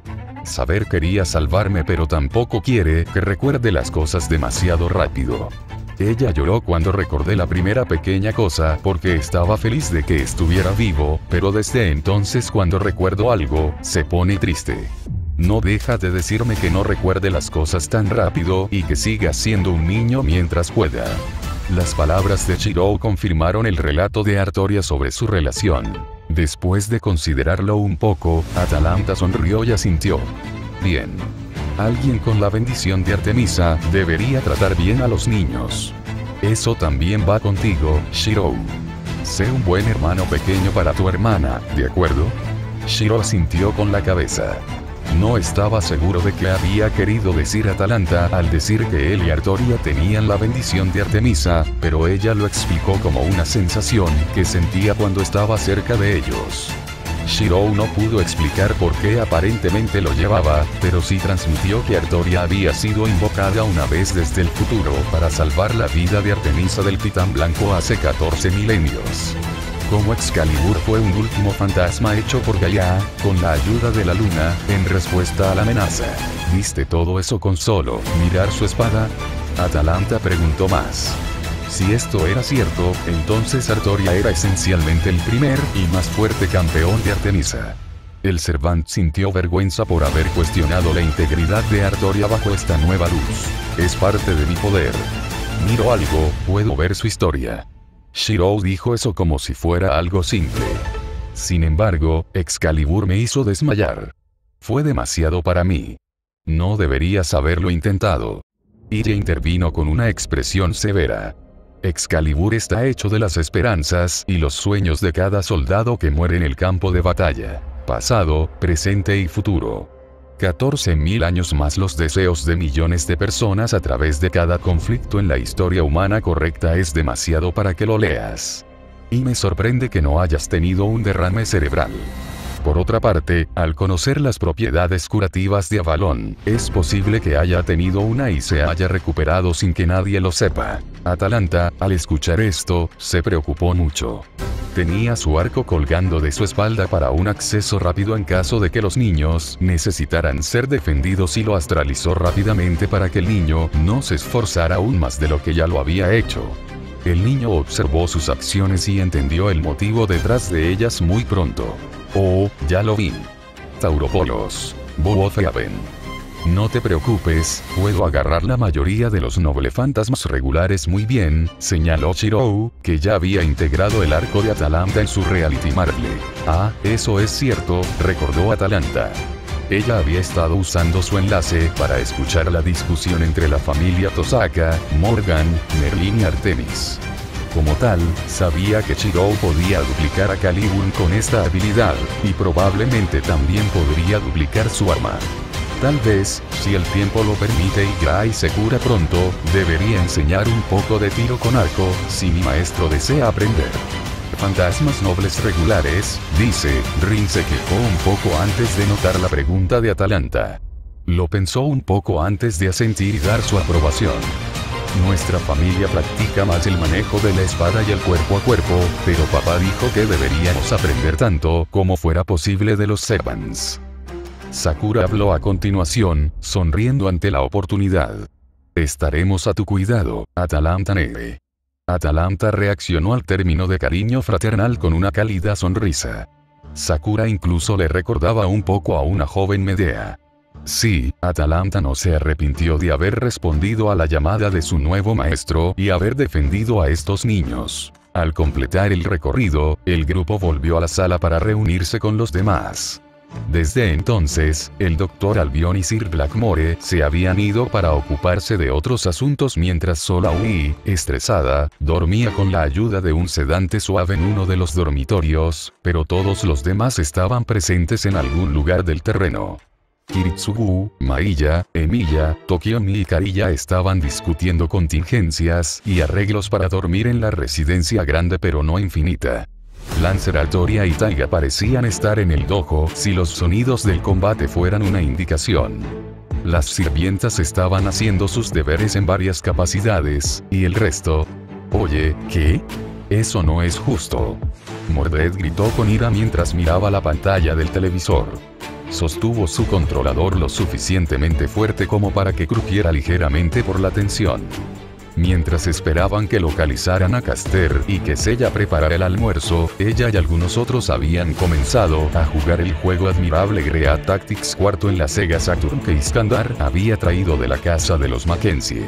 Saber quería salvarme pero tampoco quiere que recuerde las cosas demasiado rápido. Ella lloró cuando recordé la primera pequeña cosa porque estaba feliz de que estuviera vivo, pero desde entonces cuando recuerdo algo, se pone triste. No deja de decirme que no recuerde las cosas tan rápido y que siga siendo un niño mientras pueda. Las palabras de Shirou confirmaron el relato de Artoria sobre su relación. Después de considerarlo un poco, Atalanta sonrió y asintió. Bien. Alguien con la bendición de Artemisa debería tratar bien a los niños. Eso también va contigo, Shirou. Sé un buen hermano pequeño para tu hermana, ¿de acuerdo? Shirou asintió con la cabeza. No estaba seguro de qué había querido decir Atalanta al decir que él y Artoria tenían la bendición de Artemisa, pero ella lo explicó como una sensación que sentía cuando estaba cerca de ellos. Shirou no pudo explicar por qué aparentemente lo llevaba, pero sí transmitió que Artoria había sido invocada una vez desde el futuro para salvar la vida de Artemisa del Titán Blanco hace 14 milenios. Como Excalibur fue un último fantasma hecho por Gaia, con la ayuda de la luna, en respuesta a la amenaza. ¿Viste todo eso con solo mirar su espada? Atalanta preguntó más. Si esto era cierto, entonces Artoria era esencialmente el primer y más fuerte campeón de Artemisa. El Servant sintió vergüenza por haber cuestionado la integridad de Artoria bajo esta nueva luz. Es parte de mi poder. Miro algo, puedo ver su historia. Shirou dijo eso como si fuera algo simple. Sin embargo, Excalibur me hizo desmayar. Fue demasiado para mí. No deberías haberlo intentado. Ella intervino con una expresión severa. Excalibur está hecho de las esperanzas y los sueños de cada soldado que muere en el campo de batalla. Pasado, presente y futuro. 14.000 años más los deseos de millones de personas a través de cada conflicto en la historia humana correcta es demasiado para que lo leas. Y me sorprende que no hayas tenido un derrame cerebral. Por otra parte, al conocer las propiedades curativas de Avalon, es posible que haya tenido una y se haya recuperado sin que nadie lo sepa. Atalanta, al escuchar esto, se preocupó mucho. Tenía su arco colgando de su espalda para un acceso rápido en caso de que los niños necesitaran ser defendidos y lo astralizó rápidamente para que el niño no se esforzara aún más de lo que ya lo había hecho. El niño observó sus acciones y entendió el motivo detrás de ellas muy pronto. Oh, ya lo vi. Tauropolos. Boofeaven. No te preocupes, puedo agarrar la mayoría de los noblefantasmas regulares muy bien, señaló Shirou, que ya había integrado el arco de Atalanta en su Reality Marble. Ah, eso es cierto, recordó Atalanta. Ella había estado usando su enlace para escuchar la discusión entre la familia Tosaka, Morgan, Merlin y Artemis. Como tal, sabía que Shirou podía duplicar a Calibur con esta habilidad, y probablemente también podría duplicar su arma. Tal vez, si el tiempo lo permite y Grai se cura pronto, debería enseñar un poco de tiro con arco, si mi maestro desea aprender. Fantasmas nobles regulares, dice, Rin se quejó un poco antes de notar la pregunta de Atalanta. Lo pensó un poco antes de asentir y dar su aprobación. Nuestra familia practica más el manejo de la espada y el cuerpo a cuerpo, pero papá dijo que deberíamos aprender tanto como fuera posible de los Servants. Sakura habló a continuación, sonriendo ante la oportunidad. Estaremos a tu cuidado, Atalanta Neve. Atalanta reaccionó al término de cariño fraternal con una cálida sonrisa. Sakura incluso le recordaba un poco a una joven Medea. Sí, Atalanta no se arrepintió de haber respondido a la llamada de su nuevo maestro y haber defendido a estos niños. Al completar el recorrido, el grupo volvió a la sala para reunirse con los demás. Desde entonces, el Dr. Albion y Sir Blackmore se habían ido para ocuparse de otros asuntos mientras Sola Ui, estresada, dormía con la ayuda de un sedante suave en uno de los dormitorios, pero todos los demás estaban presentes en algún lugar del terreno. Kiritsugu, Mailla, Emilia, Tokiomi y Kariya estaban discutiendo contingencias y arreglos para dormir en la residencia grande pero no infinita. Lancer, Artoria y Taiga parecían estar en el dojo si los sonidos del combate fueran una indicación. Las sirvientas estaban haciendo sus deberes en varias capacidades, y el resto... Oye, ¿qué? Eso no es justo. Mordred gritó con ira mientras miraba la pantalla del televisor. Sostuvo su controlador lo suficientemente fuerte como para que crujiera ligeramente por la tensión. Mientras esperaban que localizaran a Caster y que Seiya preparara el almuerzo, ella y algunos otros habían comenzado a jugar el juego admirable Great Tactics IV en la Sega Saturn que Iskandar había traído de la casa de los Mackenzie.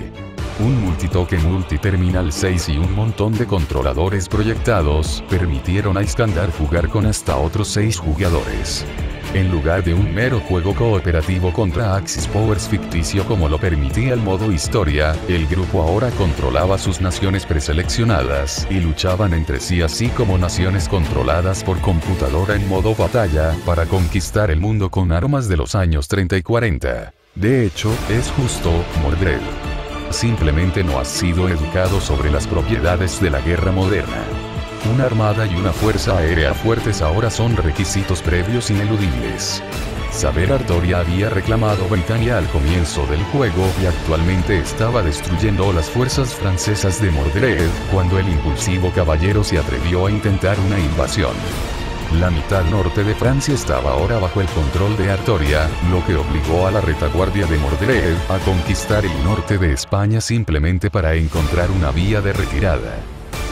Un multitoque multiterminal 6 y un montón de controladores proyectados permitieron a Iskandar jugar con hasta otros 6 jugadores. En lugar de un mero juego cooperativo contra Axis Powers ficticio como lo permitía el modo historia, el grupo ahora controlaba sus naciones preseleccionadas y luchaban entre sí así como naciones controladas por computadora en modo batalla para conquistar el mundo con armas de los años 30 y 40. De hecho, es justo, Mordred. Simplemente no has sido educado sobre las propiedades de la guerra moderna. Una armada y una fuerza aérea fuertes ahora son requisitos previos ineludibles. Saber Artoria había reclamado Britannia al comienzo del juego y actualmente estaba destruyendo las fuerzas francesas de Mordred, cuando el impulsivo caballero se atrevió a intentar una invasión. La mitad norte de Francia estaba ahora bajo el control de Artoria, lo que obligó a la retaguardia de Mordred a conquistar el norte de España simplemente para encontrar una vía de retirada.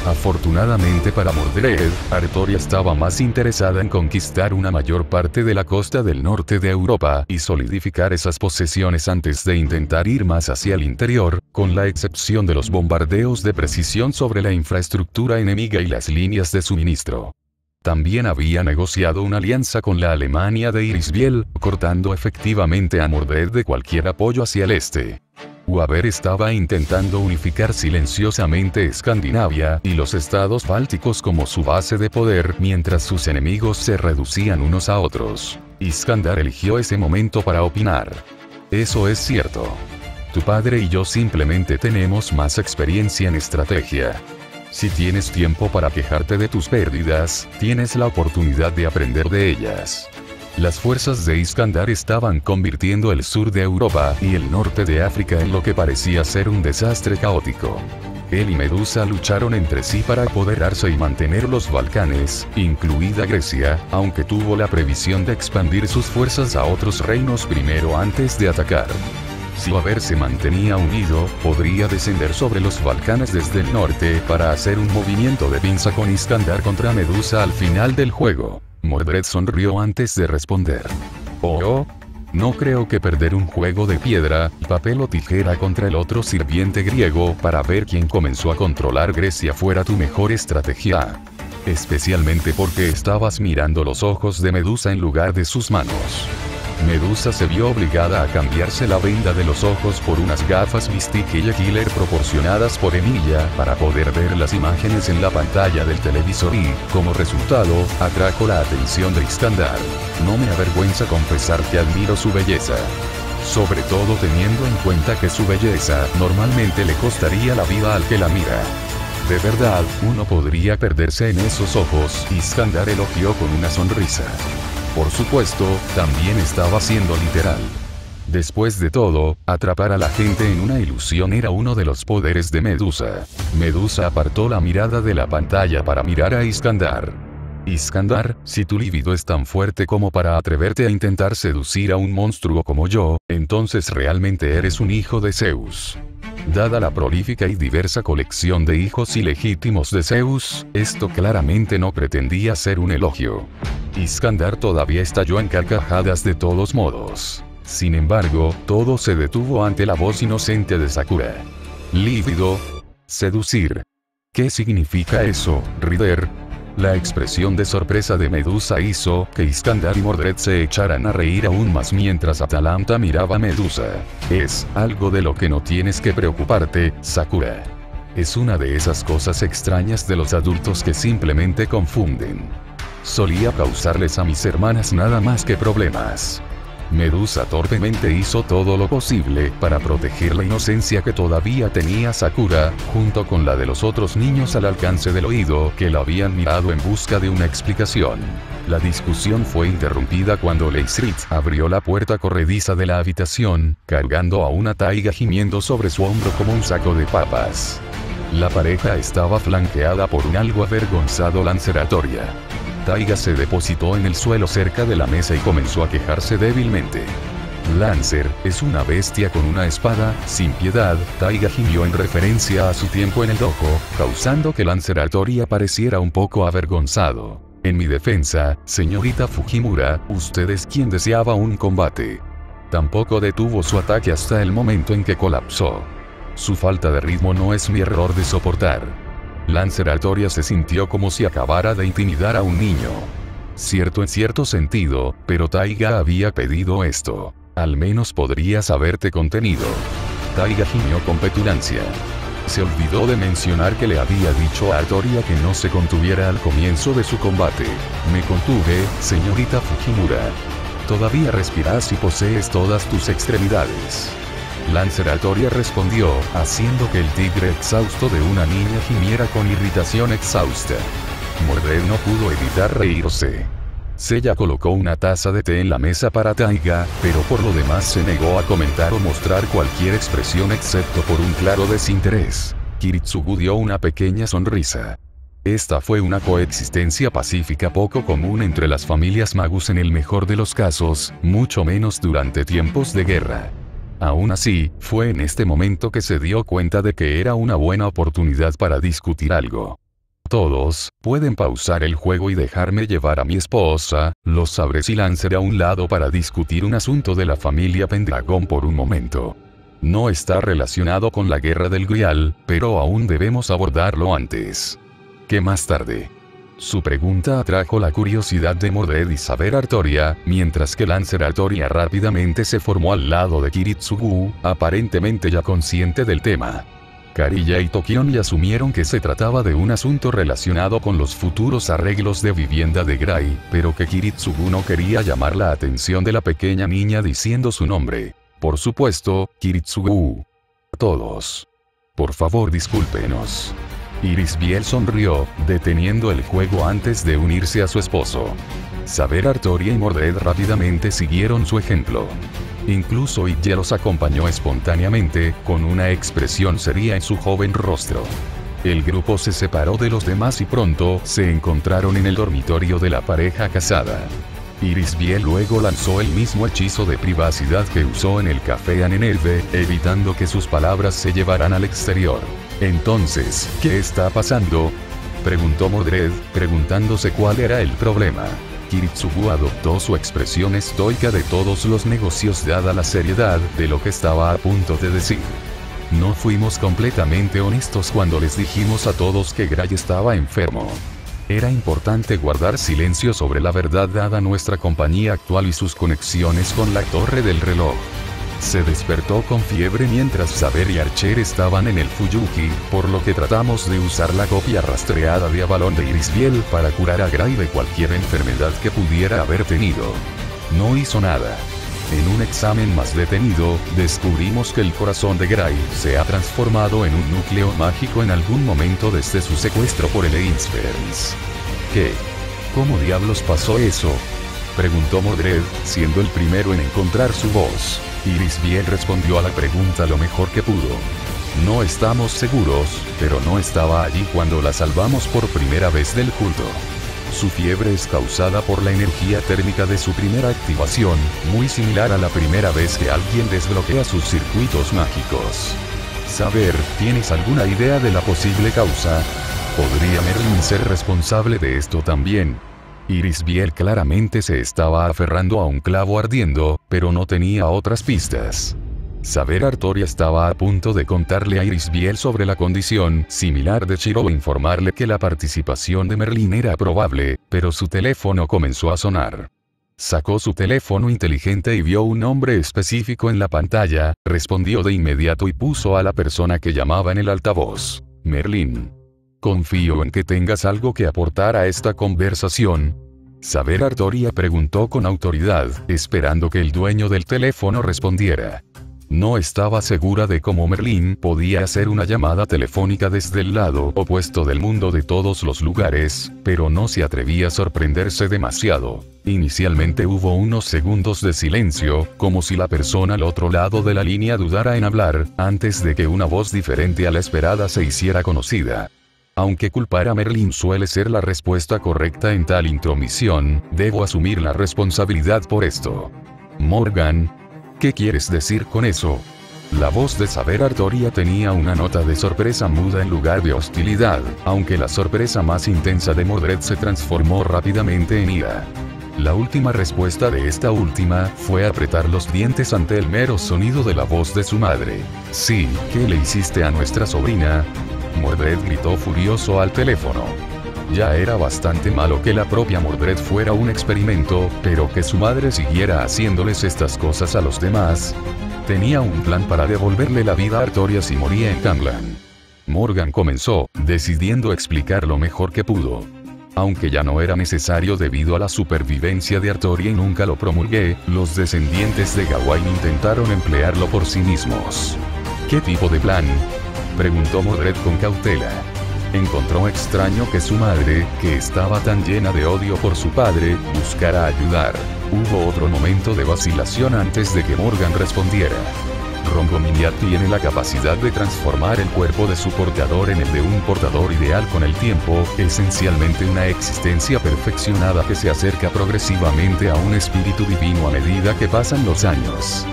Afortunadamente para Mordred, Artoria estaba más interesada en conquistar una mayor parte de la costa del norte de Europa y solidificar esas posesiones antes de intentar ir más hacia el interior, con la excepción de los bombardeos de precisión sobre la infraestructura enemiga y las líneas de suministro. También había negociado una alianza con la Alemania de Irisbiel, cortando efectivamente a Mordred de cualquier apoyo hacia el este. Waver estaba intentando unificar silenciosamente Escandinavia y los estados bálticos como su base de poder mientras sus enemigos se reducían unos a otros. Iskandar eligió ese momento para opinar. Eso es cierto. Tu padre y yo simplemente tenemos más experiencia en estrategia. Si tienes tiempo para quejarte de tus pérdidas, tienes la oportunidad de aprender de ellas. Las fuerzas de Iskandar estaban convirtiendo el sur de Europa y el norte de África en lo que parecía ser un desastre caótico. Él y Medusa lucharon entre sí para apoderarse y mantener los Balcanes, incluida Grecia, aunque tuvo la previsión de expandir sus fuerzas a otros reinos primero antes de atacar. Si Waver se mantenía unido, podría descender sobre los Balcanes desde el norte para hacer un movimiento de pinza con Iskandar contra Medusa al final del juego. Mordred sonrió antes de responder. Oh, no creo que perder un juego de piedra, papel o tijera contra el otro sirviente griego para ver quién comenzó a controlar Grecia fuera tu mejor estrategia. Especialmente porque estabas mirando los ojos de Medusa en lugar de sus manos. Medusa se vio obligada a cambiarse la venda de los ojos por unas gafas Mystique Killer proporcionadas por Emilia para poder ver las imágenes en la pantalla del televisor y, como resultado, atrajo la atención de Iskandar. No me avergüenza confesar que admiro su belleza. Sobre todo teniendo en cuenta que su belleza normalmente le costaría la vida al que la mira. De verdad, uno podría perderse en esos ojos, Iskandar elogió con una sonrisa. Por supuesto, también estaba siendo literal. Después de todo, atrapar a la gente en una ilusión era uno de los poderes de Medusa. Medusa apartó la mirada de la pantalla para mirar a Iskandar. Iskandar, si tu libido es tan fuerte como para atreverte a intentar seducir a un monstruo como yo, entonces realmente eres un hijo de Zeus. Dada la prolífica y diversa colección de hijos ilegítimos de Zeus, esto claramente no pretendía ser un elogio. Iskandar todavía estalló en carcajadas de todos modos. Sin embargo, todo se detuvo ante la voz inocente de Sakura. Lívido. Seducir. ¿Qué significa eso, Rider? La expresión de sorpresa de Medusa hizo que Iskandar y Mordred se echaran a reír aún más mientras Atalanta miraba a Medusa. Es algo de lo que no tienes que preocuparte, Sakura. Es una de esas cosas extrañas de los adultos que simplemente confunden. Solía causarles a mis hermanas nada más que problemas. Medusa torpemente hizo todo lo posible para proteger la inocencia que todavía tenía Sakura, junto con la de los otros niños al alcance del oído que la habían mirado en busca de una explicación. La discusión fue interrumpida cuando Leisrit abrió la puerta corrediza de la habitación, cargando a una Taiga gimiendo sobre su hombro como un saco de papas. La pareja estaba flanqueada por un algo avergonzado Lanceratoria. Taiga se depositó en el suelo cerca de la mesa y comenzó a quejarse débilmente. Lancer, es una bestia con una espada, sin piedad, Taiga gimió en referencia a su tiempo en el dojo, causando que Lanceratoria pareciera un poco avergonzado. En mi defensa, señorita Fujimura, usted es quien deseaba un combate. Tampoco detuvo su ataque hasta el momento en que colapsó. Su falta de ritmo no es mi error de soportar. Lanceratoria se sintió como si acabara de intimidar a un niño. Cierto en cierto sentido, pero Taiga había pedido esto. Al menos podrías haberte contenido. Taiga gimió con petulancia. Se olvidó de mencionar que le había dicho a Artoria que no se contuviera al comienzo de su combate. Me contuve, señorita Fujimura. Todavía respiras y posees todas tus extremidades. Lanceratoria respondió, haciendo que el tigre exhausto de una niña gimiera con irritación exhausta. Mordred no pudo evitar reírse. Seiya colocó una taza de té en la mesa para Taiga, pero por lo demás se negó a comentar o mostrar cualquier expresión excepto por un claro desinterés. Kiritsugu dio una pequeña sonrisa. Esta fue una coexistencia pacífica poco común entre las familias Magus en el mejor de los casos, mucho menos durante tiempos de guerra. Aún así, fue en este momento que se dio cuenta de que era una buena oportunidad para discutir algo. Todos, pueden pausar el juego y dejarme llevar a mi esposa, lo sabré si Lancer a un lado para discutir un asunto de la familia Pendragon por un momento. No está relacionado con la guerra del Grial, pero aún debemos abordarlo antes. ¿Qué más tarde? Su pregunta atrajo la curiosidad de Mordred y Saber Artoria, mientras que Lancer Artoria rápidamente se formó al lado de Kiritsugu, aparentemente ya consciente del tema. Kariya y Tokion ya asumieron que se trataba de un asunto relacionado con los futuros arreglos de vivienda de Gray, pero que Kiritsugu no quería llamar la atención de la pequeña niña diciendo su nombre. Por supuesto, Kiritsugu. Todos. Por favor, discúlpenos. Irisbiel sonrió, deteniendo el juego antes de unirse a su esposo. Saber Artoria y Mordred rápidamente siguieron su ejemplo. Incluso Ille los acompañó espontáneamente, con una expresión seria en su joven rostro. El grupo se separó de los demás y pronto se encontraron en el dormitorio de la pareja casada. Irisbiel luego lanzó el mismo hechizo de privacidad que usó en el café Anenerve, evitando que sus palabras se llevaran al exterior. Entonces, ¿qué está pasando?, preguntó Mordred, preguntándose cuál era el problema. Kiritsugu adoptó su expresión estoica de todos los negocios dada la seriedad de lo que estaba a punto de decir. No fuimos completamente honestos cuando les dijimos a todos que Gray estaba enfermo. Era importante guardar silencio sobre la verdad dada nuestra compañía actual y sus conexiones con la torre del reloj. Se despertó con fiebre mientras Saber y Archer estaban en el Fuyuki, por lo que tratamos de usar la copia rastreada de Avalon de Irisbiel para curar a Gray de cualquier enfermedad que pudiera haber tenido. No hizo nada. En un examen más detenido, descubrimos que el corazón de Gray se ha transformado en un núcleo mágico en algún momento desde su secuestro por el Einsverns. ¿Qué? ¿Cómo diablos pasó eso?, preguntó Mordred, siendo el primero en encontrar su voz. Irisbiel respondió a la pregunta lo mejor que pudo. No estamos seguros, pero no estaba allí cuando la salvamos por primera vez del culto. Su fiebre es causada por la energía térmica de su primera activación, muy similar a la primera vez que alguien desbloquea sus circuitos mágicos. Saber, ¿tienes alguna idea de la posible causa? ¿Podría Merlin ser responsable de esto también? Irisbiel claramente se estaba aferrando a un clavo ardiendo, pero no tenía otras pistas. Saber Artoria estaba a punto de contarle a Irisbiel sobre la condición similar de Shiro e informarle que la participación de Merlin era probable, pero su teléfono comenzó a sonar. Sacó su teléfono inteligente y vio un nombre específico en la pantalla, respondió de inmediato y puso a la persona que llamaba en el altavoz. Merlin. Confío en que tengas algo que aportar a esta conversación. Saber Artoria preguntó con autoridad, esperando que el dueño del teléfono respondiera. No estaba segura de cómo Merlin podía hacer una llamada telefónica desde el lado opuesto del mundo de todos los lugares, pero no se atrevía a sorprenderse demasiado. Inicialmente hubo unos segundos de silencio, como si la persona al otro lado de la línea dudara en hablar, antes de que una voz diferente a la esperada se hiciera conocida. Aunque culpar a Merlin suele ser la respuesta correcta en tal intromisión, debo asumir la responsabilidad por esto. Morgan. ¿Qué quieres decir con eso? La voz de Saber Artoria tenía una nota de sorpresa muda en lugar de hostilidad, aunque la sorpresa más intensa de Mordred se transformó rápidamente en ira. La última respuesta de esta última fue apretar los dientes ante el mero sonido de la voz de su madre. Sí, ¿qué le hiciste a nuestra sobrina? Mordred gritó furioso al teléfono. Ya era bastante malo que la propia Mordred fuera un experimento, pero que su madre siguiera haciéndoles estas cosas a los demás. Tenía un plan para devolverle la vida a Artoria si moría en Camlan. Morgan comenzó, decidiendo explicar lo mejor que pudo. Aunque ya no era necesario debido a la supervivencia de Artoria y nunca lo promulgué, los descendientes de Gawain intentaron emplearlo por sí mismos. ¿Qué tipo de plan?, preguntó Mordred con cautela. Encontró extraño que su madre, que estaba tan llena de odio por su padre, buscara ayudar. Hubo otro momento de vacilación antes de que Morgan respondiera. Rongominia tiene la capacidad de transformar el cuerpo de su portador en el de un portador ideal con el tiempo, esencialmente una existencia perfeccionada que se acerca progresivamente a un espíritu divino a medida que pasan los años.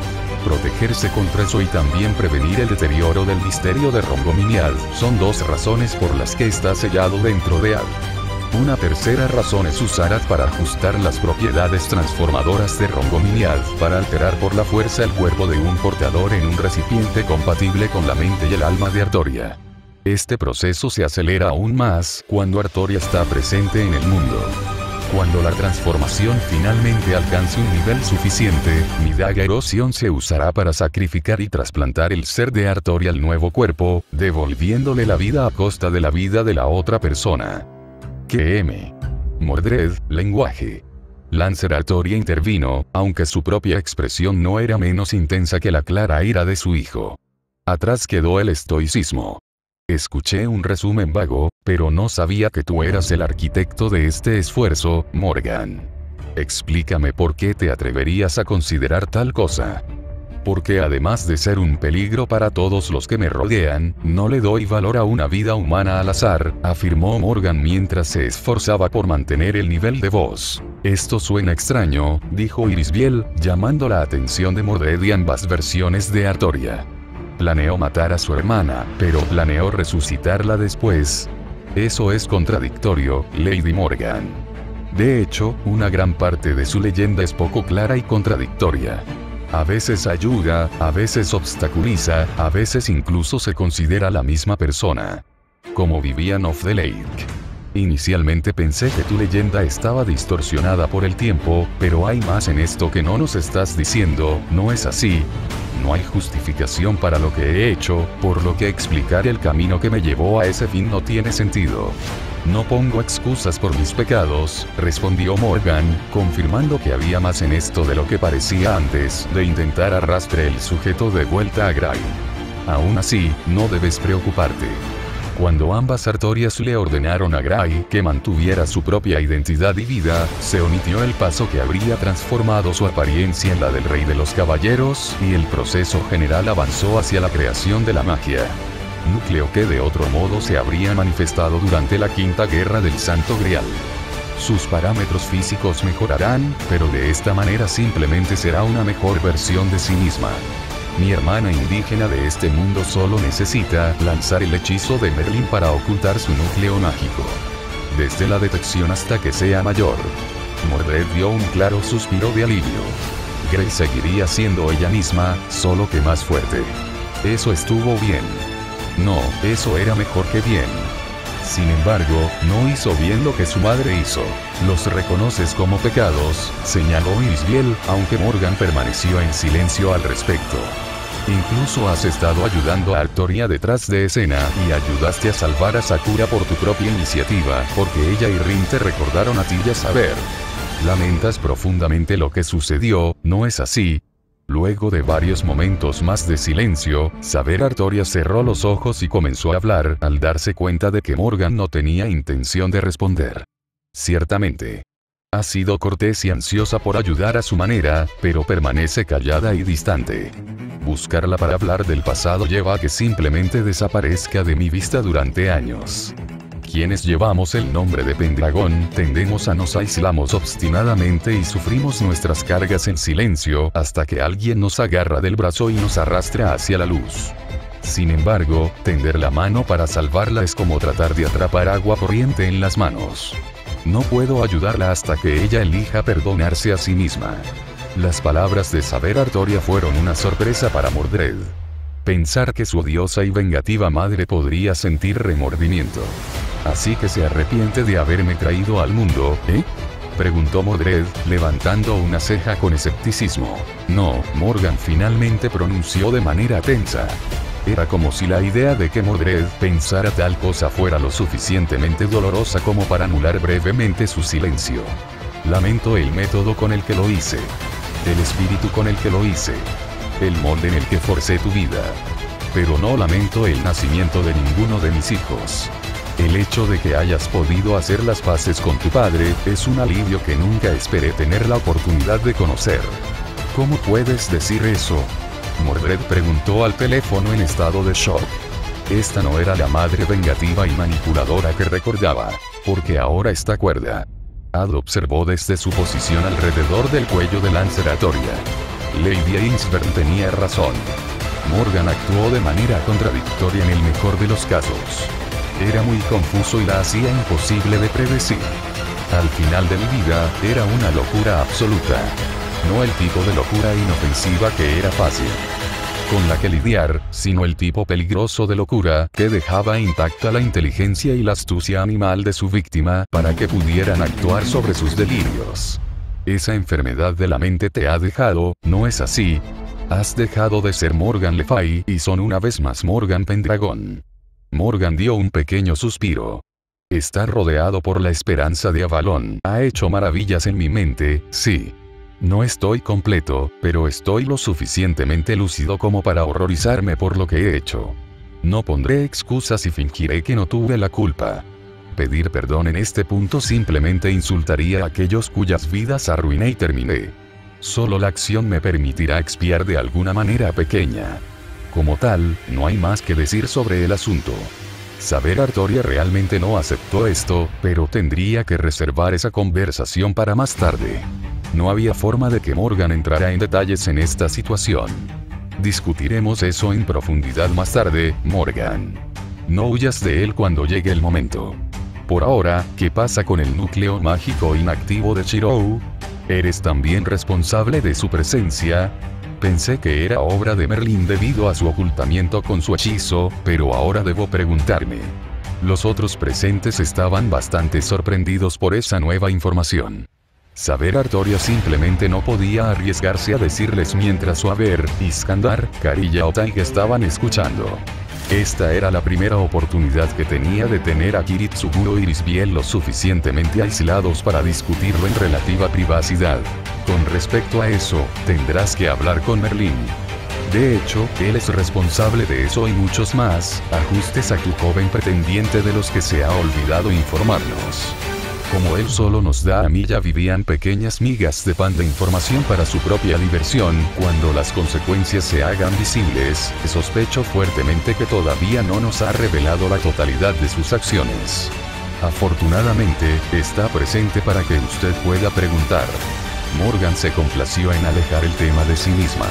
protegerse contra eso y también prevenir el deterioro del misterio de Rongominiad, son dos razones por las que está sellado dentro de Ad. Una tercera razón es usar Ad para ajustar las propiedades transformadoras de Rongominiad, para alterar por la fuerza el cuerpo de un portador en un recipiente compatible con la mente y el alma de Artoria. Este proceso se acelera aún más cuando Artoria está presente en el mundo. Cuando la transformación finalmente alcance un nivel suficiente, mi daga Erosión se usará para sacrificar y trasplantar el ser de Artoria al nuevo cuerpo, devolviéndole la vida a costa de la vida de la otra persona. QM. Mordred, lenguaje. Lancer Artoria intervino, aunque su propia expresión no era menos intensa que la clara ira de su hijo. Atrás quedó el estoicismo. Escuché un resumen vago, pero no sabía que tú eras el arquitecto de este esfuerzo, Morgan. Explícame por qué te atreverías a considerar tal cosa. Porque además de ser un peligro para todos los que me rodean, no le doy valor a una vida humana al azar, afirmó Morgan mientras se esforzaba por mantener el nivel de voz. Esto suena extraño, dijo Irisbiel, llamando la atención de Mordred y ambas versiones de Artoria. Planeó matar a su hermana, pero planeó resucitarla después. Eso es contradictorio, Lady Morgan. De hecho, una gran parte de su leyenda es poco clara y contradictoria. A veces ayuda, a veces obstaculiza, a veces incluso se considera la misma persona. Como Vivian of the Lake. Inicialmente pensé que tu leyenda estaba distorsionada por el tiempo, pero hay más en esto que no nos estás diciendo, ¿no es así? No hay justificación para lo que he hecho, por lo que explicar el camino que me llevó a ese fin no tiene sentido. No pongo excusas por mis pecados, respondió Morgan, confirmando que había más en esto de lo que parecía antes de intentar arrastrar el sujeto de vuelta a Gray. Aún así, no debes preocuparte. Cuando ambas Artorias le ordenaron a Gray que mantuviera su propia identidad y vida, se omitió el paso que habría transformado su apariencia en la del Rey de los Caballeros, y el proceso general avanzó hacia la creación de la magia. Núcleo que de otro modo se habría manifestado durante la Quinta Guerra del Santo Grial. Sus parámetros físicos mejorarán, pero de esta manera simplemente será una mejor versión de sí misma. Mi hermana indígena de este mundo solo necesita lanzar el hechizo de Merlin para ocultar su núcleo mágico. Desde la detección hasta que sea mayor. Mordred dio un claro suspiro de alivio. Grey seguiría siendo ella misma, solo que más fuerte. Eso estuvo bien. No, eso era mejor que bien. Sin embargo, no hizo bien lo que su madre hizo. Los reconoces como pecados, señaló Irisbiel, aunque Morgan permaneció en silencio al respecto. Incluso has estado ayudando a Artoria detrás de escena y ayudaste a salvar a Sakura por tu propia iniciativa, porque ella y Rin te recordaron a ti y a saber. Lamentas profundamente lo que sucedió, ¿no es así? Luego de varios momentos más de silencio, Saber Artoria cerró los ojos y comenzó a hablar, al darse cuenta de que Morgan no tenía intención de responder. Ciertamente. Ha sido cortés y ansiosa por ayudar a su manera, pero permanece callada y distante. Buscarla para hablar del pasado lleva a que simplemente desaparezca de mi vista durante años. Quienes llevamos el nombre de Pendragon tendemos a nos aislamos obstinadamente y sufrimos nuestras cargas en silencio hasta que alguien nos agarra del brazo y nos arrastra hacia la luz. Sin embargo, tender la mano para salvarla es como tratar de atrapar agua corriente en las manos. No puedo ayudarla hasta que ella elija perdonarse a sí misma. Las palabras de Saber Artoria fueron una sorpresa para Mordred. Pensar que su odiosa y vengativa madre podría sentir remordimiento. Así que se arrepiente de haberme traído al mundo, ¿eh? Preguntó Mordred, levantando una ceja con escepticismo. No, Morgan finalmente pronunció de manera tensa. Era como si la idea de que Mordred pensara tal cosa fuera lo suficientemente dolorosa como para anular brevemente su silencio. Lamento el método con el que lo hice. El espíritu con el que lo hice. El molde en el que forcé tu vida. Pero no lamento el nacimiento de ninguno de mis hijos. El hecho de que hayas podido hacer las paces con tu padre es un alivio que nunca esperé tener la oportunidad de conocer. ¿Cómo puedes decir eso? Mordred preguntó al teléfono en estado de shock. Esta no era la madre vengativa y manipuladora que recordaba, porque ahora está cuerda. Ad observó desde su posición alrededor del cuello de Lancer Artoria. Lady Ainsworth tenía razón. Morgan actuó de manera contradictoria en el mejor de los casos. Era muy confuso y la hacía imposible de predecir. Al final de mi vida, era una locura absoluta. No el tipo de locura inofensiva que era fácil con la que lidiar, sino el tipo peligroso de locura que dejaba intacta la inteligencia y la astucia animal de su víctima para que pudieran actuar sobre sus delirios. Esa enfermedad de la mente te ha dejado, ¿no es así? Has dejado de ser Morgan Le Fay y son una vez más Morgan Pendragon. Morgan dio un pequeño suspiro. Estar rodeado por la esperanza de Avalon ha hecho maravillas en mi mente, sí. No estoy completo, pero estoy lo suficientemente lúcido como para horrorizarme por lo que he hecho. No pondré excusas y fingiré que no tuve la culpa. Pedir perdón en este punto simplemente insultaría a aquellos cuyas vidas arruiné y terminé. Solo la acción me permitirá expiar de alguna manera pequeña. Como tal, no hay más que decir sobre el asunto. Saber Artoria realmente no aceptó esto, pero tendría que reservar esa conversación para más tarde. No había forma de que Morgan entrara en detalles en esta situación. Discutiremos eso en profundidad más tarde, Morgan. No huyas de él cuando llegue el momento. Por ahora, ¿qué pasa con el núcleo mágico inactivo de Shirou? ¿Eres también responsable de su presencia? Pensé que era obra de Merlin debido a su ocultamiento con su hechizo, pero ahora debo preguntarme. Los otros presentes estaban bastante sorprendidos por esa nueva información. Saber Artoria simplemente no podía arriesgarse a decirles mientras Suaver, Iskandar, Karilla o Taiga estaban escuchando. Esta era la primera oportunidad que tenía de tener a Kiritsugu y Irisbiel lo suficientemente aislados para discutirlo en relativa privacidad. Con respecto a eso, tendrás que hablar con Merlin. De hecho, él es responsable de eso y muchos más ajustes a tu joven pretendiente de los que se ha olvidado informarnos. Como él solo nos da a mí, ya vivían pequeñas migas de pan de información para su propia diversión. Cuando las consecuencias se hagan visibles, sospecho fuertemente que todavía no nos ha revelado la totalidad de sus acciones. Afortunadamente, está presente para que usted pueda preguntar. Morgan se complació en alejar el tema de sí misma.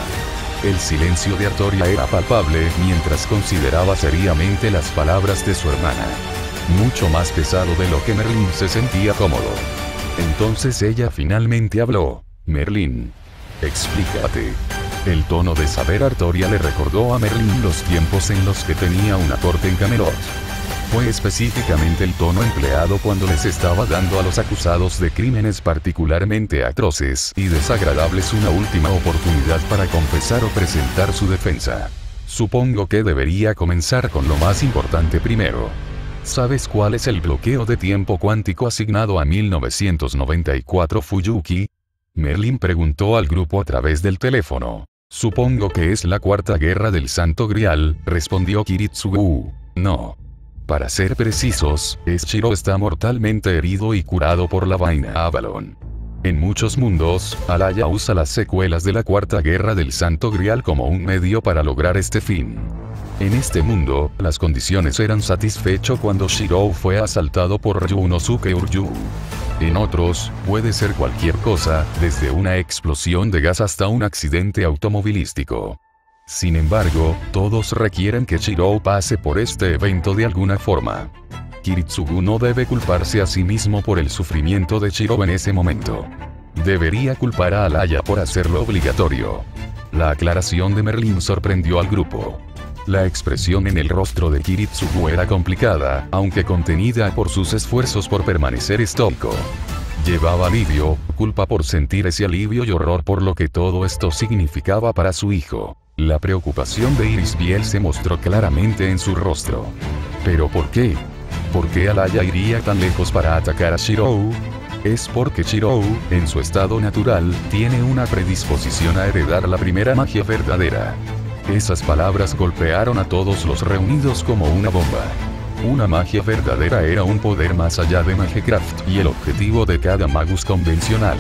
El silencio de Artoria era palpable mientras consideraba seriamente las palabras de su hermana. Mucho más pesado de lo que Merlin se sentía cómodo. Entonces ella finalmente habló. Merlin. Explícate. El tono de Saber Artoria le recordó a Merlin los tiempos en los que tenía una corte en Camelot. Fue específicamente el tono empleado cuando les estaba dando a los acusados de crímenes particularmente atroces y desagradables una última oportunidad para confesar o presentar su defensa. Supongo que debería comenzar con lo más importante primero. ¿Sabes cuál es el bloqueo de tiempo cuántico asignado a 1994 Fuyuki? Merlin preguntó al grupo a través del teléfono. Supongo que es la Cuarta Guerra del Santo Grial, respondió Kiritsugu. No. Para ser precisos, Shiro está mortalmente herido y curado por la vaina Avalon. En muchos mundos, Alaya usa las secuelas de la Cuarta Guerra del Santo Grial como un medio para lograr este fin. En este mundo, las condiciones eran satisfechas cuando Shirou fue asaltado por Ryunosuke Uryu. En otros, puede ser cualquier cosa, desde una explosión de gas hasta un accidente automovilístico. Sin embargo, todos requieren que Shirou pase por este evento de alguna forma. Kiritsugu no debe culparse a sí mismo por el sufrimiento de Shirou en ese momento. Debería culpar a Alaya por hacerlo obligatorio. La aclaración de Merlin sorprendió al grupo. La expresión en el rostro de Kiritsugu era complicada, aunque contenida por sus esfuerzos por permanecer estoico. Llevaba alivio, culpa por sentir ese alivio y horror por lo que todo esto significaba para su hijo. La preocupación de Irisbiel se mostró claramente en su rostro. ¿Pero por qué? ¿Por qué Alaya iría tan lejos para atacar a Shirou? Es porque Shirou, en su estado natural, tiene una predisposición a heredar la primera magia verdadera. Esas palabras golpearon a todos los reunidos como una bomba. Una magia verdadera era un poder más allá de Magecraft y el objetivo de cada magus convencional.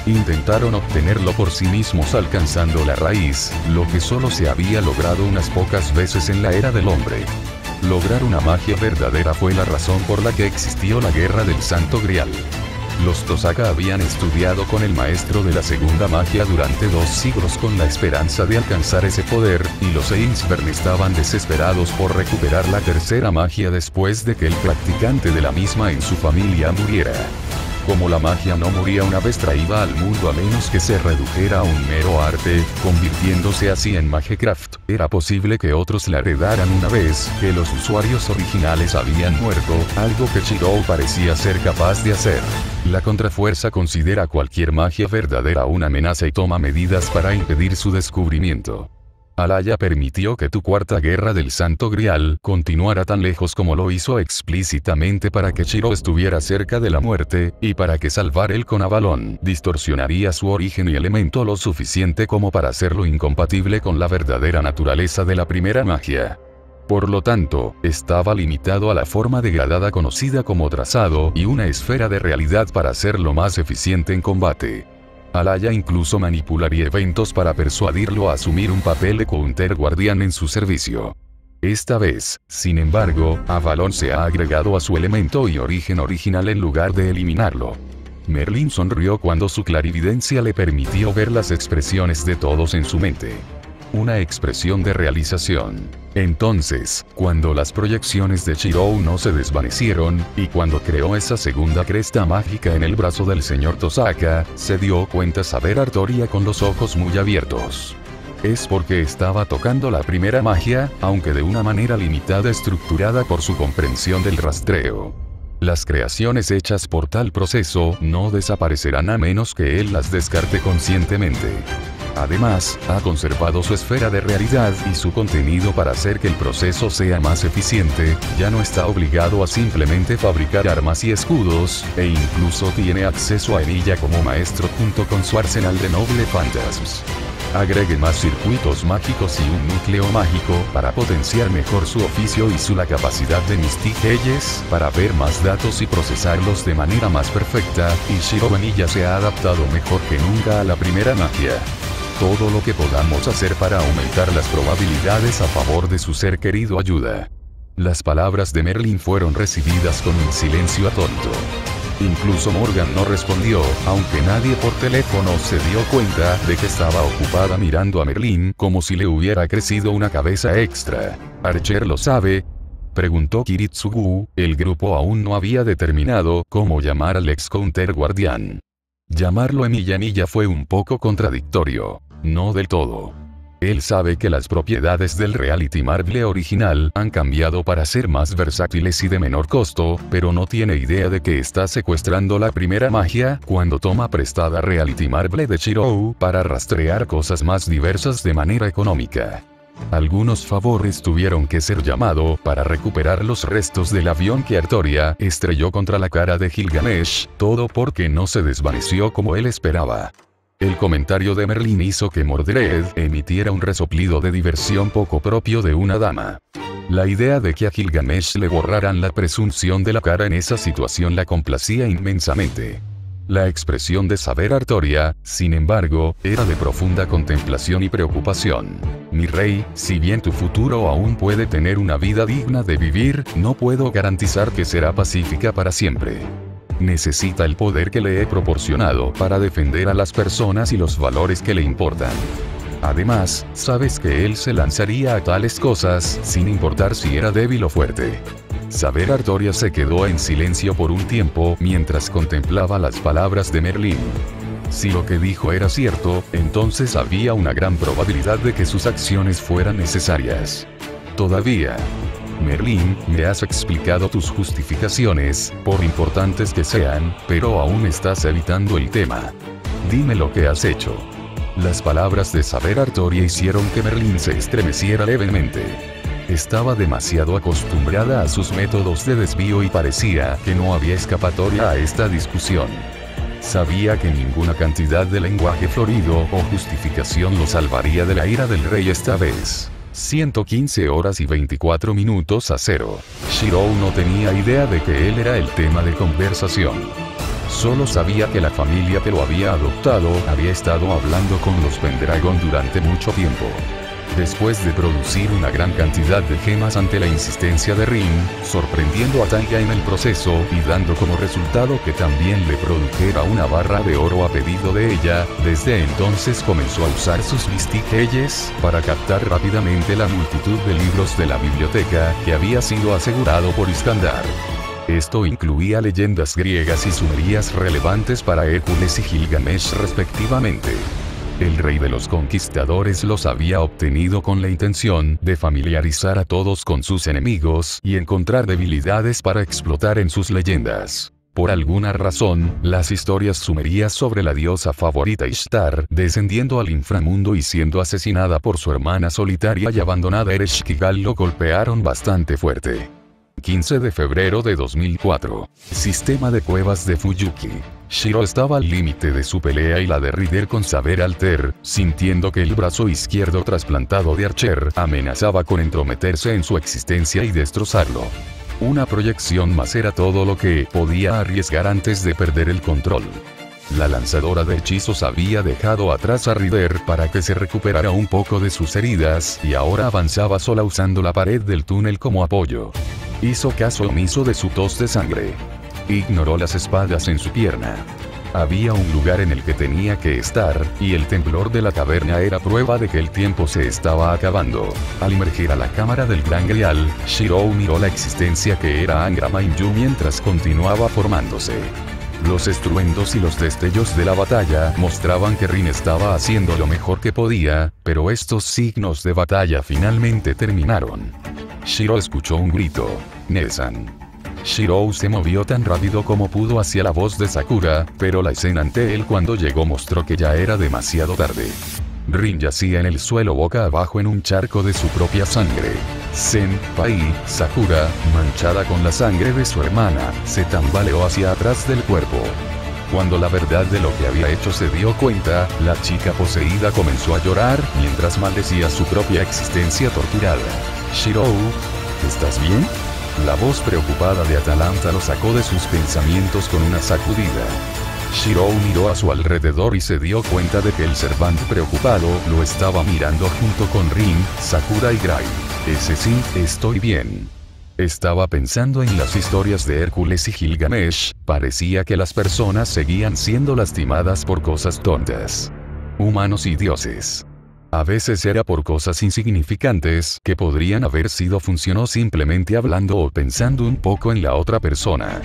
Intentaron obtenerlo por sí mismos alcanzando la raíz, lo que solo se había logrado unas pocas veces en la era del hombre. Lograr una magia verdadera fue la razón por la que existió la Guerra del Santo Grial. Los Tosaka habían estudiado con el maestro de la segunda magia durante 2 siglos con la esperanza de alcanzar ese poder, y los Ainsburn estaban desesperados por recuperar la tercera magia después de que el practicante de la misma en su familia muriera. Como la magia no moría una vez traída al mundo a menos que se redujera a un mero arte, convirtiéndose así en Magecraft, era posible que otros la heredaran una vez que los usuarios originales habían muerto, algo que Shirou parecía ser capaz de hacer. La Contrafuerza considera cualquier magia verdadera una amenaza y toma medidas para impedir su descubrimiento. Alaya permitió que tu cuarta guerra del Santo Grial continuara tan lejos como lo hizo explícitamente para que Shirou estuviera cerca de la muerte, y para que salvar el con Avalon distorsionaría su origen y elemento lo suficiente como para hacerlo incompatible con la verdadera naturaleza de la primera magia. Por lo tanto, estaba limitado a la forma degradada conocida como trazado y una esfera de realidad para hacerlo más eficiente en combate. Alaya incluso manipularía eventos para persuadirlo a asumir un papel de counter guardián en su servicio. Esta vez, sin embargo, Avalon se ha agregado a su elemento y origen original en lugar de eliminarlo. Merlin sonrió cuando su clarividencia le permitió ver las expresiones de todos en su mente. Una expresión de realización. Entonces, cuando las proyecciones de Shirou no se desvanecieron, y cuando creó esa segunda cresta mágica en el brazo del señor Tosaka, se dio cuenta Saber Artoria con los ojos muy abiertos. Es porque estaba tocando la primera magia, aunque de una manera limitada estructurada por su comprensión del rastreo. Las creaciones hechas por tal proceso no desaparecerán a menos que él las descarte conscientemente. Además, ha conservado su esfera de realidad y su contenido para hacer que el proceso sea más eficiente, ya no está obligado a simplemente fabricar armas y escudos, e incluso tiene acceso a ella como maestro junto con su arsenal de noble phantasms. Agregue más circuitos mágicos y un núcleo mágico para potenciar mejor su oficio y la capacidad de Mystic Edges para ver más datos y procesarlos de manera más perfecta, y Shirou Enya se ha adaptado mejor que nunca a la primera magia. Todo lo que podamos hacer para aumentar las probabilidades a favor de su ser querido ayuda. Las palabras de Merlin fueron recibidas con un silencio atónito. Incluso Morgan no respondió, aunque nadie por teléfono se dio cuenta de que estaba ocupada mirando a Merlin como si le hubiera crecido una cabeza extra. ¿Archer lo sabe?, preguntó Kiritsugu. El grupo aún no había determinado cómo llamar al ex counter guardián. Llamarlo Emilia fue un poco contradictorio. No del todo. Él sabe que las propiedades del Reality Marble original han cambiado para ser más versátiles y de menor costo, pero no tiene idea de que está secuestrando la primera magia cuando toma prestada Reality Marble de Shirou para rastrear cosas más diversas de manera económica. Algunos favores tuvieron que ser llamado para recuperar los restos del avión que Artoria estrelló contra la cara de Gilgamesh, todo porque no se desvaneció como él esperaba. El comentario de Merlin hizo que Mordred emitiera un resoplido de diversión poco propio de una dama. La idea de que a Gilgamesh le borraran la presunción de la cara en esa situación la complacía inmensamente. La expresión de Saber Artoria, sin embargo, era de profunda contemplación y preocupación. Mi rey, si bien tu futuro aún puede tener una vida digna de vivir, no puedo garantizar que será pacífica para siempre. Necesita el poder que le he proporcionado para defender a las personas y los valores que le importan. Además, sabes que él se lanzaría a tales cosas sin importar si era débil o fuerte. Saber Artoria se quedó en silencio por un tiempo mientras contemplaba las palabras de Merlin. Si lo que dijo era cierto, entonces había una gran probabilidad de que sus acciones fueran necesarias. Todavía. Merlin, me has explicado tus justificaciones, por importantes que sean, pero aún estás evitando el tema. Dime lo que has hecho. Las palabras de Saber Artoria hicieron que Merlin se estremeciera levemente. Estaba demasiado acostumbrada a sus métodos de desvío y parecía que no había escapatoria a esta discusión. Sabía que ninguna cantidad de lenguaje florido o justificación lo salvaría de la ira del rey esta vez. 115 horas y 24 minutos a 0. Shirou no tenía idea de que él era el tema de conversación. Solo sabía que la familia que lo había adoptado había estado hablando con los Pendragon durante mucho tiempo. Después de producir una gran cantidad de gemas ante la insistencia de Rin, sorprendiendo a Taiga en el proceso y dando como resultado que también le produjera una barra de oro a pedido de ella, desde entonces comenzó a usar sus Mystic para captar rápidamente la multitud de libros de la biblioteca que había sido asegurado por Iskandar. Esto incluía leyendas griegas y sumerias relevantes para Hércules y Gilgamesh respectivamente. El rey de los conquistadores los había obtenido con la intención de familiarizar a todos con sus enemigos y encontrar debilidades para explotar en sus leyendas. Por alguna razón, las historias sumerias sobre la diosa favorita Ishtar, descendiendo al inframundo y siendo asesinada por su hermana solitaria y abandonada Ereshkigal, lo golpearon bastante fuerte. 15 de febrero de 2004. Sistema de cuevas de Fuyuki. Shiro estaba al límite de su pelea y la de Rider con Saber Alter, sintiendo que el brazo izquierdo trasplantado de Archer amenazaba con entrometerse en su existencia y destrozarlo. Una proyección más era todo lo que podía arriesgar antes de perder el control. La lanzadora de hechizos había dejado atrás a Rider para que se recuperara un poco de sus heridas y ahora avanzaba sola usando la pared del túnel como apoyo. Hizo caso omiso de su tos de sangre. Ignoró las espadas en su pierna. Había un lugar en el que tenía que estar, y el temblor de la caverna era prueba de que el tiempo se estaba acabando. Al emerger a la cámara del Gran Grial, Shiro miró la existencia que era Angra Mainyu mientras continuaba formándose. Los estruendos y los destellos de la batalla mostraban que Rin estaba haciendo lo mejor que podía, pero estos signos de batalla finalmente terminaron. Shiro escuchó un grito. Nesan. Shiro se movió tan rápido como pudo hacia la voz de Sakura, pero la escena ante él cuando llegó mostró que ya era demasiado tarde. Rin yacía en el suelo boca abajo en un charco de su propia sangre. Senpai, Sakura, manchada con la sangre de su hermana, se tambaleó hacia atrás del cuerpo. Cuando la verdad de lo que había hecho se dio cuenta, la chica poseída comenzó a llorar mientras maldecía su propia existencia torturada. Shiro, ¿estás bien? La voz preocupada de Atalanta lo sacó de sus pensamientos con una sacudida. Shiro miró a su alrededor y se dio cuenta de que el Servant preocupado lo estaba mirando junto con Rin, Sakura y Gray. Ese sí, estoy bien. Estaba pensando en las historias de Hércules y Gilgamesh, parecía que las personas seguían siendo lastimadas por cosas tontas. Humanos y dioses. A veces era por cosas insignificantes que podrían haber sido funcionó simplemente hablando o pensando un poco en la otra persona.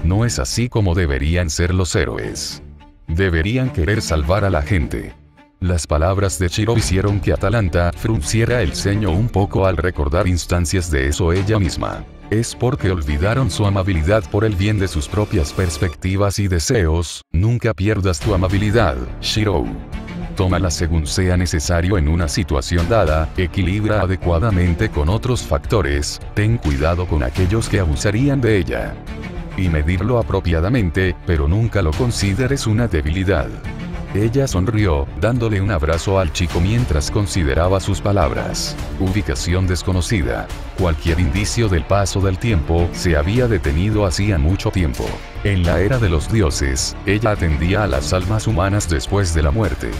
No es así como deberían ser los héroes. Deberían querer salvar a la gente. Las palabras de Shiro hicieron que Atalanta frunciera el ceño un poco al recordar instancias de eso ella misma. Es porque olvidaron su amabilidad por el bien de sus propias perspectivas y deseos. Nunca pierdas tu amabilidad, Shiro. Tómala según sea necesario en una situación dada, equilibra adecuadamente con otros factores, ten cuidado con aquellos que abusarían de ella. Y medirlo apropiadamente, pero nunca lo consideres una debilidad. Ella sonrió, dándole un abrazo al chico mientras consideraba sus palabras. Ubicación desconocida. Cualquier indicio del paso del tiempo se había detenido hacía mucho tiempo. En la era de los dioses, ella atendía a las almas humanas después de la muerte.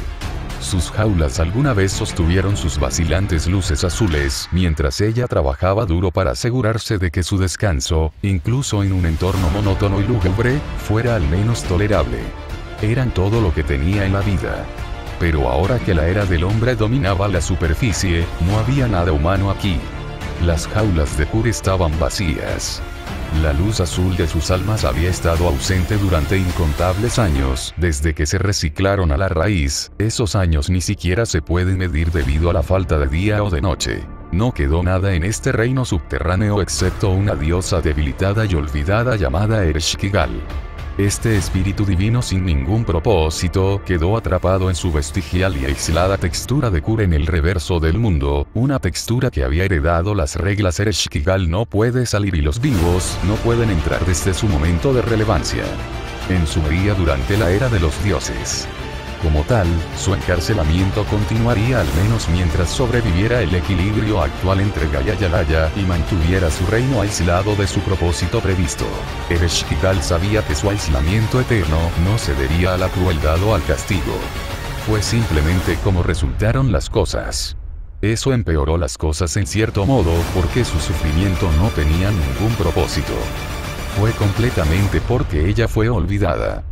Sus jaulas alguna vez sostuvieron sus vacilantes luces azules mientras ella trabajaba duro para asegurarse de que su descanso, incluso en un entorno monótono y lúgubre, fuera al menos tolerable. Eran todo lo que tenía en la vida. Pero ahora que la era del hombre dominaba la superficie, no había nada humano aquí. Las jaulas de Kur estaban vacías. La luz azul de sus almas había estado ausente durante incontables años, desde que se reciclaron a la raíz. Esos años ni siquiera se pueden medir debido a la falta de día o de noche. No quedó nada en este reino subterráneo excepto una diosa debilitada y olvidada llamada Ereshkigal. Este espíritu divino sin ningún propósito quedó atrapado en su vestigial y aislada textura de Kur en el reverso del mundo, una textura que había heredado las reglas Ereshkigal no puede salir y los vivos no pueden entrar desde su momento de relevancia. En Sumeria durante la era de los dioses. Como tal, su encarcelamiento continuaría al menos mientras sobreviviera el equilibrio actual entre Gaia y Alaya y mantuviera su reino aislado de su propósito previsto. Ereshkigal sabía que su aislamiento eterno no cedería a la crueldad o al castigo. Fue simplemente como resultaron las cosas. Eso empeoró las cosas en cierto modo porque su sufrimiento no tenía ningún propósito. Fue completamente porque ella fue olvidada.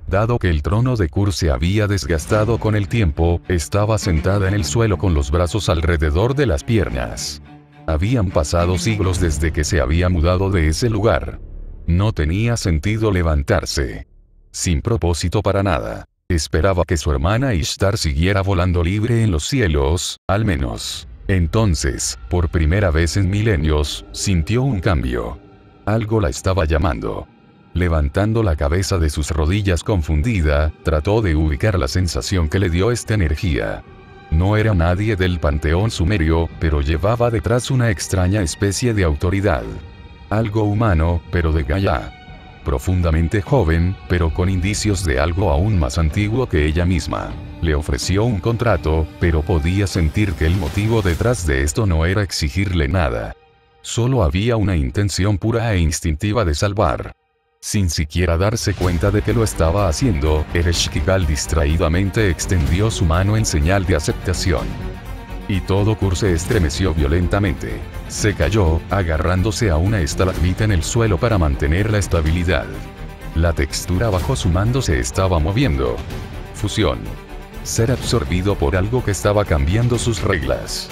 Dado que el trono de Kur se había desgastado con el tiempo, estaba sentada en el suelo con los brazos alrededor de las piernas. Habían pasado siglos desde que se había mudado de ese lugar. No tenía sentido levantarse. Sin propósito para nada. Esperaba que su hermana Ishtar siguiera volando libre en los cielos, al menos. Entonces, por primera vez en milenios, sintió un cambio. Algo la estaba llamando. Levantando la cabeza de sus rodillas confundida, trató de ubicar la sensación que le dio esta energía. No era nadie del panteón sumerio, pero llevaba detrás una extraña especie de autoridad. Algo humano, pero de Gaia. Profundamente joven, pero con indicios de algo aún más antiguo que ella misma. Le ofreció un contrato, pero podía sentir que el motivo detrás de esto no era exigirle nada. Solo había una intención pura e instintiva de salvar. Sin siquiera darse cuenta de que lo estaba haciendo, Ereshkigal distraídamente extendió su mano en señal de aceptación. Y todo Kur se estremeció violentamente. Se cayó, agarrándose a una estalagmita en el suelo para mantener la estabilidad. La textura bajo su mando se estaba moviendo. Fusión. Ser absorbido por algo que estaba cambiando sus reglas.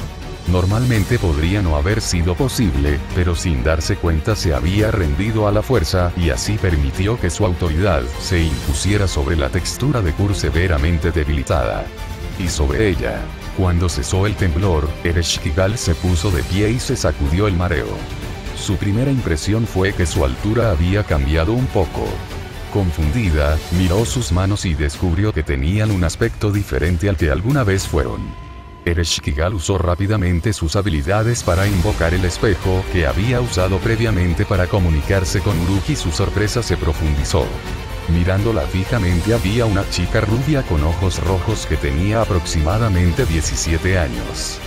Normalmente podría no haber sido posible, pero sin darse cuenta se había rendido a la fuerza y así permitió que su autoridad se impusiera sobre la textura de Kur severamente debilitada. Y sobre ella. Cuando cesó el temblor, Ereshkigal se puso de pie y se sacudió el mareo. Su primera impresión fue que su altura había cambiado un poco. Confundida, miró sus manos y descubrió que tenían un aspecto diferente al que alguna vez fueron. Ereshkigal usó rápidamente sus habilidades para invocar el espejo que había usado previamente para comunicarse con Uruk y su sorpresa se profundizó. Mirándola fijamente había una chica rubia con ojos rojos que tenía aproximadamente 17 años.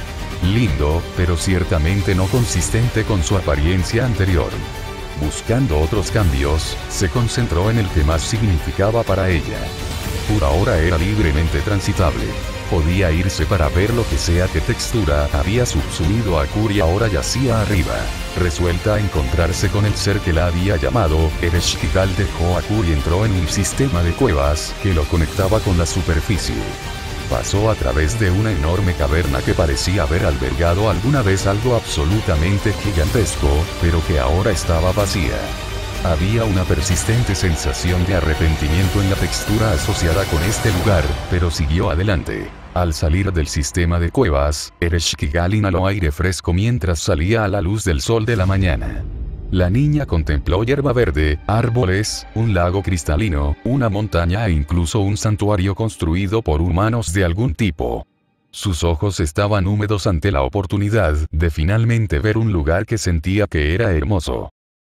Lindo, pero ciertamente no consistente con su apariencia anterior. Buscando otros cambios, se concentró en el que más significaba para ella. Por ahora era libremente transitable. Podía irse para ver lo que sea que textura había subsumido a Kur y ahora yacía arriba. Resuelta a encontrarse con el ser que la había llamado, Ereshkigal dejó a Kur y entró en un sistema de cuevas que lo conectaba con la superficie. Pasó a través de una enorme caverna que parecía haber albergado alguna vez algo absolutamente gigantesco, pero que ahora estaba vacía. Había una persistente sensación de arrepentimiento en la textura asociada con este lugar, pero siguió adelante. Al salir del sistema de cuevas, Ereshkigal inhaló aire fresco mientras salía a la luz del sol de la mañana. La niña contempló hierba verde, árboles, un lago cristalino, una montaña e incluso un santuario construido por humanos de algún tipo. Sus ojos estaban húmedos ante la oportunidad de finalmente ver un lugar que sentía que era hermoso.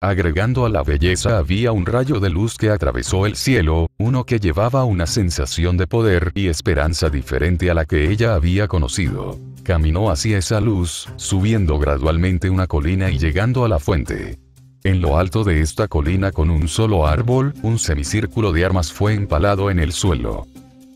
Agregando a la belleza había un rayo de luz que atravesó el cielo, uno que llevaba una sensación de poder y esperanza diferente a la que ella había conocido. Caminó hacia esa luz, subiendo gradualmente una colina y llegando a la fuente. En lo alto de esta colina con un solo árbol, un semicírculo de armas fue empalado en el suelo.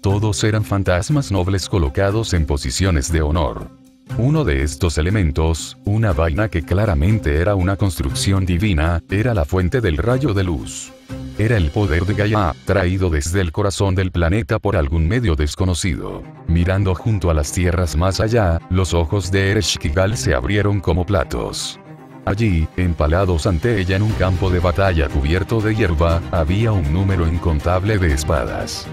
Todos eran fantasmas nobles colocados en posiciones de honor. Uno de estos elementos, una vaina que claramente era una construcción divina, era la fuente del rayo de luz. Era el poder de Gaia, traído desde el corazón del planeta por algún medio desconocido. Mirando junto a las tierras más allá, los ojos de Ereshkigal se abrieron como platos. Allí, empalados ante ella en un campo de batalla cubierto de hierba, había un número incontable de espadas.